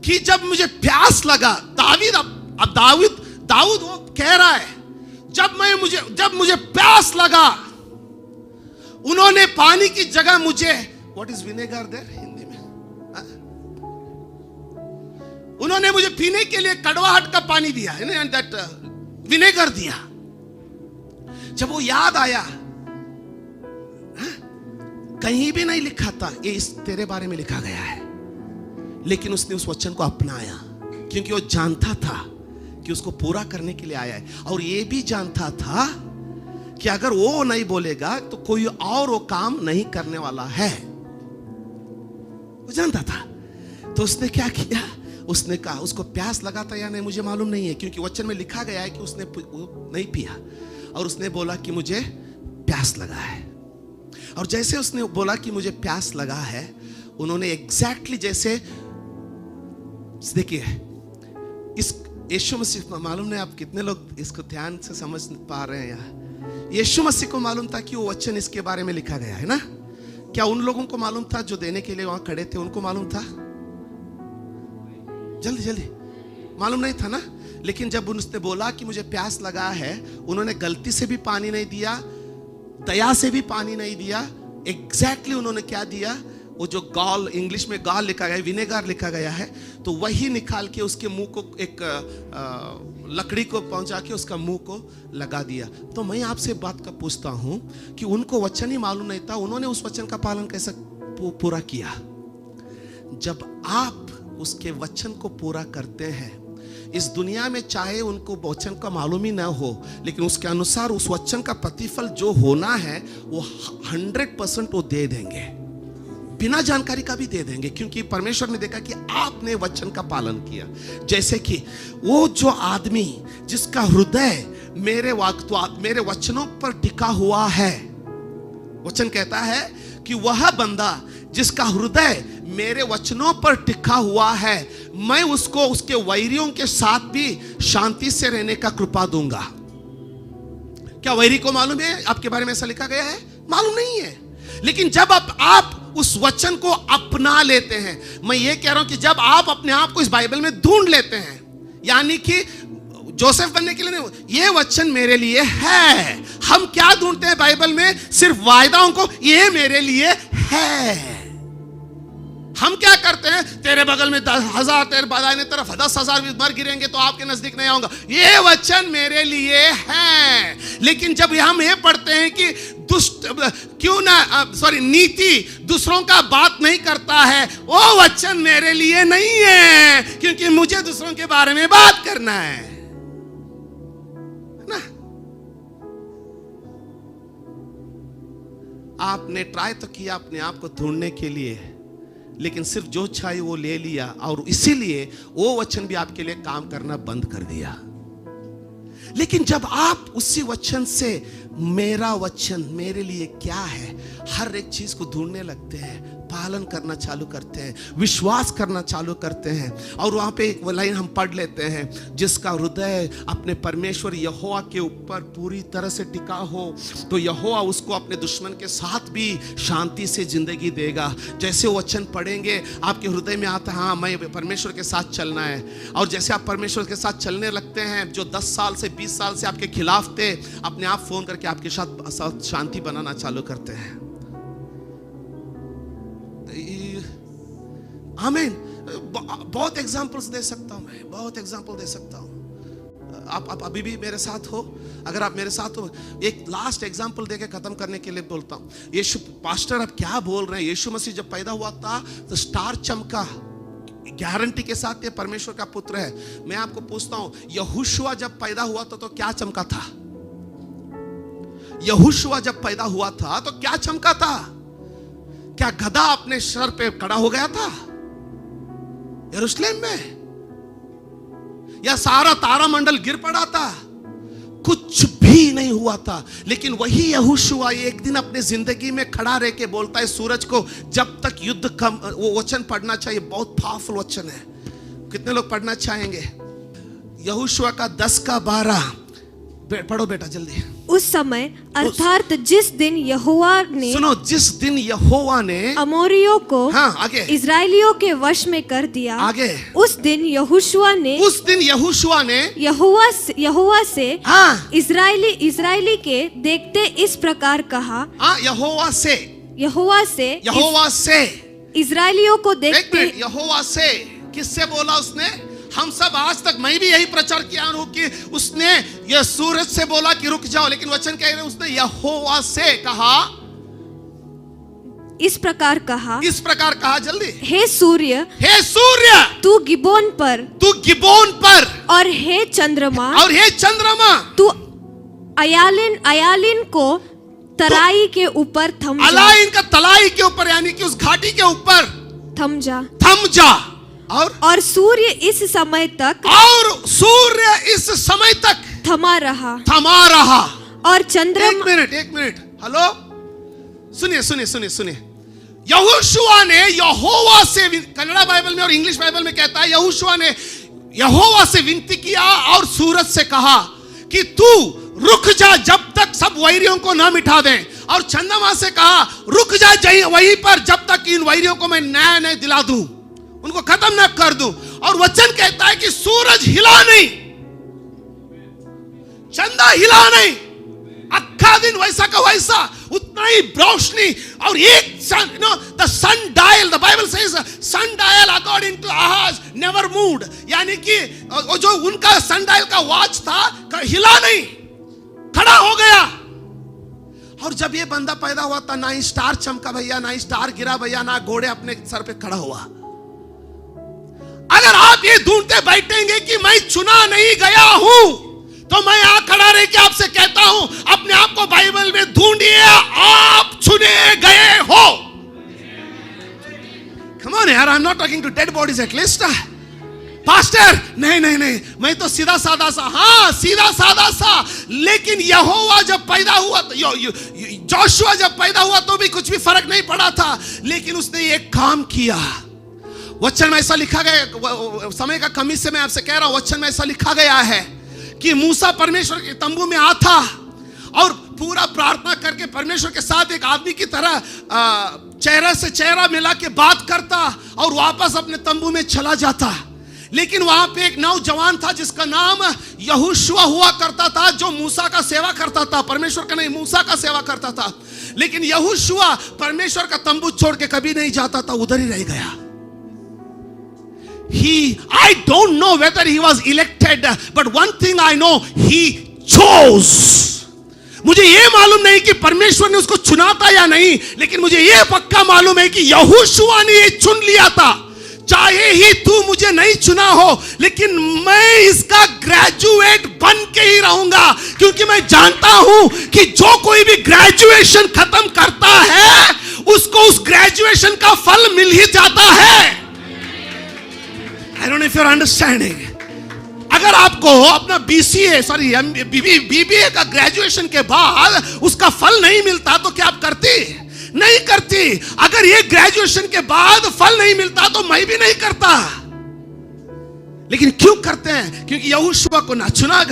कि जब मुझे प्यास लगा, दाऊद वो कह रहा है, जब मुझे प्यास लगा, उन्होंने पानी की जगह मुझे, what is vinegar there Hindi में, उन्होंने मुझे पीने के लिए कड़वाहट का पानी दिया, दैट विनेगर दिया। जब वो याद आया, कहीं भी नहीं लिखा था ये इस तेरे बारे में लिखा गया है, लेकिन उसने उस वचन को अपनाया, क्योंकि वो जानता था कि उसको पूरा करने के लिए आया है, और ये भी जानता था कि अगर वो नहीं बोलेगा तो कोई और वो काम नहीं करने वाला है। वो जानता था। तो उसने क्या किया? उसने कहा, उसको प्यास लगा था या नहीं मुझे मालूम नहीं है, क्योंकि वचन में लिखा गया है कि उसने नहीं पिया, और उसने बोला कि मुझे प्यास लगा है। और जैसे उसने बोला कि मुझे प्यास लगा है, उन्होंने एग्जैक्टली जैसे, देखिए इस यीशु मसीह, मालूम नहीं आप कितने लोग इसको ध्यान से समझ पा रहे हैं यार। यीशु मसीह को मालूम था कि वो वचन इसके बारे में लिखा गया है ना? क्या उन लोगों को मालूम था जो देने के लिए वहां खड़े थे? उनको मालूम था? जल्दी मालूम नहीं था ना? लेकिन जब उसने बोला कि मुझे प्यास लगा है, उन्होंने गलती से भी पानी नहीं दिया, दया से भी पानी नहीं दिया। एग्जैक्टली उन्होंने क्या दिया? वो जो गॉल, इंग्लिश में गॉल लिखा गया है, विनेगर लिखा गया है, तो वही निकाल के उसके मुंह को एक लकड़ी को पहुंचा के उसका मुंह को लगा दिया। तो मैं आपसे बात का पूछता हूं कि उनको वचन ही मालूम नहीं था, उन्होंने उस वचन का पालन कैसे पूरा किया? जब आप उसके वचन को पूरा करते हैं, इस दुनिया में चाहे उनको वचन का मालूम ही ना हो, लेकिन उसके अनुसार उस वचन का प्रतिफल जो होना है वो 100% वो दे देंगे, बिना जानकारी का भी दे देंगे, क्योंकि परमेश्वर ने देखा कि आपने वचन का पालन किया। जैसे कि वो जो आदमी जिसका हृदय मेरे वचनों पर टिका हुआ है, वचन कहता है कि वह बंदा जिसका हृदय मेरे वचनों पर टिका हुआ है, मैं उसको उसके वैरियों के साथ भी शांति से रहने का कृपा दूंगा। क्या वैरी को मालूम है आपके बारे में ऐसा लिखा गया है? मालूम नहीं है। लेकिन जब आप उस वचन को अपना लेते हैं, मैं ये कह रहा हूं कि जब आप अपने आप को इस बाइबल में ढूंढ लेते हैं, यानी कि जोसेफ बनने के लिए नहीं, ये वचन मेरे लिए है। हम क्या ढूंढते हैं बाइबल में? सिर्फ वायदाओं को, ये मेरे लिए है। हम क्या करते हैं? तेरे बगल में 10,000, तेरे बादाने तरफ 10,000 भी मर गिरेंगे तो आपके नजदीक नहीं आऊंगा, ये वचन मेरे लिए है। लेकिन जब हम ये पढ़ते हैं कि नीति दूसरों का बात नहीं करता है, वो वचन मेरे लिए नहीं है, क्योंकि मुझे दूसरों के बारे में बात करना है ना? आपने ट्राई तो किया अपने आप को ढूंढने के लिए, लेकिन सिर्फ जो चाहिए वो ले लिया, और इसीलिए वो वचन भी आपके लिए काम करना बंद कर दिया। लेकिन जब आप उसी वचन से, मेरा वचन मेरे लिए क्या है, हर एक चीज को ढूंढने लगते हैं, पालन करना चालू करते हैं, विश्वास करना चालू करते हैं, और वहां पे एक लाइन हम पढ़ लेते हैं, जिसका हृदय अपने परमेश्वर यहोवा के ऊपर पूरी तरह से टिका हो, तो यहोवा उसको अपने दुश्मन के साथ भी शांति से जिंदगी देगा। जैसे वो वचन पढ़ेंगे आपके हृदय में आता है, हाँ मैं परमेश्वर के साथ चलना है, और जैसे आप परमेश्वर के साथ चलने लगते हैं, जो 10 साल से 20 साल से आपके खिलाफ थे, अपने आप फोन करके आपके साथ शांति बनाना चालू करते हैं। आमीन। बहुत एग्जाम्पल्स दे सकता हूं, मैं बहुत एग्जाम्पल दे सकता हूं। आप अभी भी मेरे साथ हो? अगर आप मेरे साथ हो, एक लास्ट एग्जाम्पल देके खत्म करने के लिए बोलता हूं। यीशु, पास्टर आप क्या बोल रहे हैं? यीशु मसीह जब पैदा हुआ था तो स्टार चमका, गारंटी के साथ ये परमेश्वर का पुत्र है। मैं आपको पूछता हूं, यहोशुआ जब पैदा हुआ था तो क्या चमका था? यहोशुआ जब पैदा हुआ था तो क्या चमका था? क्या गधा अपने सर पे खड़ा हो गया था? यरूशलेम में, या सारा तारामंडल गिर पड़ा था? कुछ भी नहीं हुआ था। लेकिन वही यहोशुआ एक दिन अपने जिंदगी में खड़ा रह के बोलता है सूरज को, जब तक युद्ध कम, वो वचन पढ़ना चाहिए, बहुत पावरफुल वचन है। कितने लोग पढ़ना चाहेंगे? यहोशुआ का 10:12 पढ़ो बेटा जल्दी। उस समय अर्थात जिस दिन यहोवा ने, सुनो, जिस दिन यहोवा ने अमोरियों को हाँ आगे इजराइलियों के वश में कर दिया, आगे उस दिन यहोशुआ ने यहोवा से हाँ इजराइली के देखते इस प्रकार कहा। हाँ यहोवा से इजराइलियों को एक देखते। मिनट, यहोवा से किससे बोला उसने? हम सब आज तक, मैं भी यही प्रचार किया हूं कि उसने यह सूरज से बोला कि रुक जाओ, लेकिन वचन कह रहे उसने यहोवा से कहा, इस प्रकार कहा जल्दी, हे सूर्य तू गिबोन पर, और हे चंद्रमा तू अयालिन को तराई के ऊपर थम जा। अलाइन का तलाई के ऊपर, यानी कि उस घाटी के ऊपर थम जा। और सूर्य इस समय तक थमा रहा। और चंद्रमा, एक मिनट, हेलो, सुनिए। यहोशुआ ने यहोवा से, कन्नड़ा बाइबल में और इंग्लिश बाइबल में कहता है यहोशुआ ने यहोवा से विनती किया और सूरज से कहा कि तू रुक जा जब तक सब वैरियों को ना मिटा दें, और चंद्रमा से कहा रुक जा वहीं पर जब तक इन वैरियों को मैं नया दिला दूं, उनको खत्म ना कर दूं। और वचन कहता है कि सूरज हिला नहीं, चंदा हिला नहीं, अक्खा दिन वैसा का वैसा, उतना ही रोशनी। और एक the sun dial, the Bible says sun dial according to Ahaz never moved, यानी कि जो उनका सन डायल का वॉच था हिला नहीं, खड़ा हो गया। और जब ये बंदा पैदा हुआ था, ना ही स्टार चमका भैया, ना ही स्टार गिरा भैया, ना घोड़े अपने सर पे खड़ा हुआ। अगर आप ये ढूंढते बैठेंगे कि मैं चुना नहीं गया हूं, तो मैं यहां खड़ा रह के आपसे कहता हूं, अपने आप को बाइबल में ढूंढिए, आप चुने गए हो। Come on यार, I'm not talking to dead bodies at least. Pastor नहीं, मैं तो सीधा साधा सा। लेकिन यहोवा जब पैदा हुआ, जोशुआ जब पैदा हुआ तो भी कुछ भी फर्क नहीं पड़ा था, लेकिन उसने एक काम किया। वचन में ऐसा लिखा गया, समय का कमी से मैं आपसे कह रहा हूं, वचन में ऐसा लिखा गया है कि मूसा परमेश्वर के तंबू में आता और पूरा प्रार्थना करके परमेश्वर के साथ एक आदमी की तरह चेहरा से चेहरा मिला के बात करता और वापस अपने तंबू में चला जाता। लेकिन वहां पे एक नौजवान था जिसका नाम यहोशुआ हुआ करता था, जो मूसा का सेवा करता था, परमेश्वर का नहीं, मूसा का सेवा करता था। लेकिन यहोशुआ परमेश्वर का तंबू छोड़ के कभी नहीं जाता था, उधर ही रह गया। I don't know whether he was elected, but one thing I know, he chose. मुझे ये मालूम नहीं कि परमेश्वर ने उसको चुना था या नहीं, लेकिन मुझे ये पक्का मालूम है कि यहोशुआ ने ये चुन लिया था। चाहे ही तू मुझे नहीं चुना हो, लेकिन मैं इसका ग्रेजुएट बन के ही रहूंगा, क्योंकि मैं जानता हूं कि जो कोई भी ग्रेजुएशन खत्म करता है उसको उस ग्रेजुएशन का फल मिल ही जाता है। I don't know if you're understanding. अगर आपको अपना BBA का ग्रेजुएशन के बाद उसका फल नहीं मिलता तो क्या आप करती? नहीं करती। अगर ये ग्रेजुएशन के बाद फल नहीं मिलता तो मैं भी नहीं करता। लेकिन क्यों करते हैं? क्योंकि यहोशुआ को ना चुना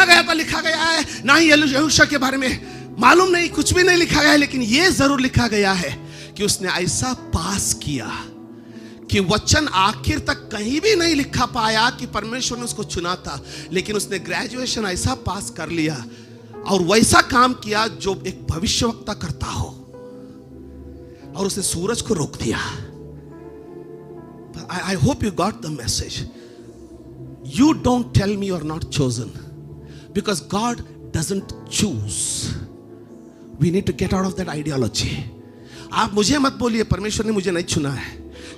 गया था, लिखा गया है, ना ही यहोशुआ के बारे में मालूम नहीं, कुछ भी नहीं लिखा गया है, लेकिन ये जरूर लिखा गया है कि उसने ऐसा पास किया कि वचन आखिर तक कहीं भी नहीं लिखा पाया कि परमेश्वर ने उसको चुना था, लेकिन उसने ग्रेजुएशन ऐसा पास कर लिया और वैसा काम किया जो एक भविष्यवक्ता करता हो, और उसने सूरज को रोक दिया। I hope you got the message. You don't tell me you're not chosen, because God doesn't choose. We need to get out of that ideology. आप मुझे मत बोलिए परमेश्वर ने मुझे नहीं चुना है,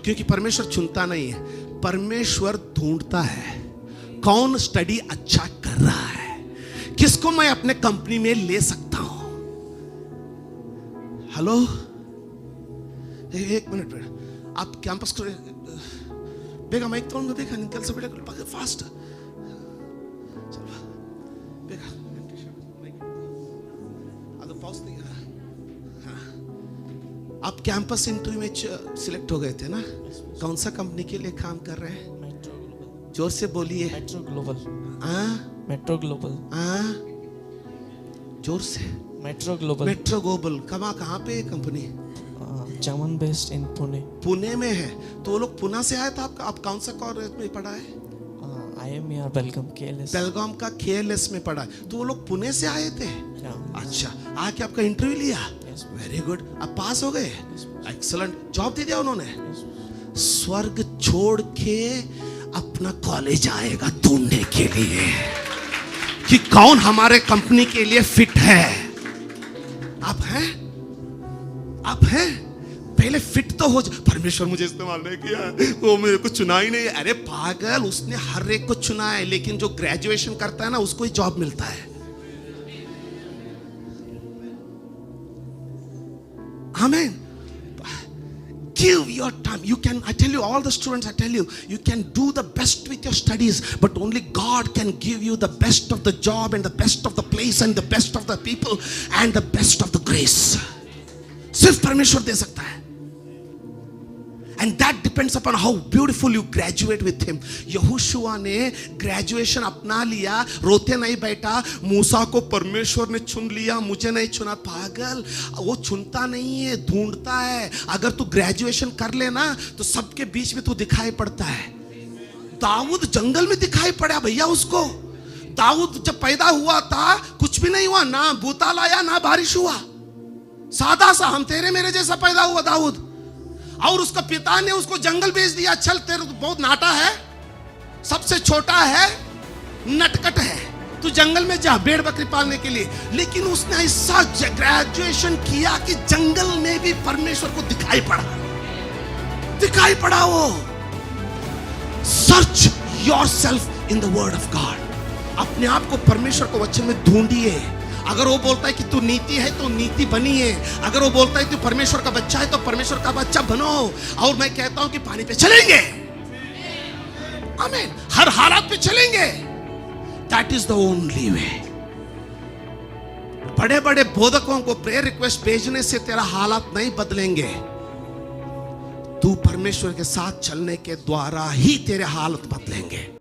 क्योंकि परमेश्वर चुनता नहीं है, परमेश्वर ढूंढता है कौन स्टडी अच्छा कर रहा है, किसको मैं अपने कंपनी में ले सकता हूं। हेलो, एक मिनट, आप कैंपस को ಬೇಗ ಮೈಕ್ ತಗೊಂಡು ಬೇಗ ನಿನ್ನ ಕೆಲಸ ಬಿಡ ಫಾಸ್ಟ್ ಬೇಗ ಅದು ಪಾಸ್ नहीं है हाँ आप कैंपस इंटरव्यू में सिलेक्ट हो गए थे ना कौन सा कंपनी के लिए काम कर रहे हैं जोर से बोलिए मेट्रो ग्लोबल हाँ मेट्रो ग्लोबल हाँ जोर से मेट्रो ग्लोबल मेट्रो ग्लोबल कहाँ पे company German based in Pune Pune में है तो वो लोग पुणे से आए था आप कौन सा कॉलेज में पढ़ा है IMER बेलगाम KLS बेलगाम का KLS में पढ़ा है तो वो लोग पुणे से आए थे अच्छा आके आपका इंटरव्यू लिया वेरी गुड आप पास हो गए एक्सलेंट जॉब दे दिया उन्होंने स्वर्ग छोड़ के अपना कॉलेज आएगा ढूंढने के लिए कि कौन हमारे कंपनी के लिए फिट है आप हैं पहले फिट तो हो परमेश्वर मुझे इस्तेमाल नहीं किया वो मेरे को चुना ही नहीं अरे पागल उसने हर एक को चुना है लेकिन जो ग्रेजुएशन करता है ना उसको ही जॉब मिलता है आमीन give your time you can I tell you all the students I tell you can do the best with your studies but only God can give you the best of the job and the best of the place and the best of the people and the best of the grace सिर्फ परमेश्वर दे सकता है and that depends upon how beautiful you graduate with him Yehoshua ने ग्रेजुएशन अपना लिया रोते नहीं बैठा मूसा को परमेश्वर ने चुन लिया मुझे नहीं चुना पागल वो चुनता नहीं है ढूंढता है अगर तू ग्रेजुएशन कर लेना तो सबके बीच में तू दिखाई पड़ता है दाऊद जंगल में दिखाई पड़ा भैया उसको दाऊद जब पैदा हुआ था कुछ भी नहीं हुआ ना भूताल आया ना बारिश हुआ सादा सा हम तेरे मेरे जैसा पैदा हुआ दाऊद और उसका पिता ने उसको जंगल भेज दिया चल तेरे तो बहुत नाटा है सबसे छोटा है नटकट है तू जंगल में जा भेड़ बकरी पालने के लिए लेकिन उसने ऐसा ग्रेजुएशन किया कि जंगल में भी परमेश्वर को दिखाई पड़ा वो search yourself in the word of God अपने आप को परमेश्वर को वचन में ढूंढिए अगर वो बोलता है कि तू नीति है तो नीति बनिए अगर वो बोलता है तू परमेश्वर का बच्चा है तो परमेश्वर का बच्चा बनो और मैं कहता हूं कि पानी पे चलेंगे आमीन हर हालात पे चलेंगे that is the only way बड़े बड़े बोधकों को प्रेयर रिक्वेस्ट भेजने से तेरा हालात नहीं बदलेंगे तू परमेश्वर के साथ चलने के द्वारा ही तेरे हालत बदलेंगे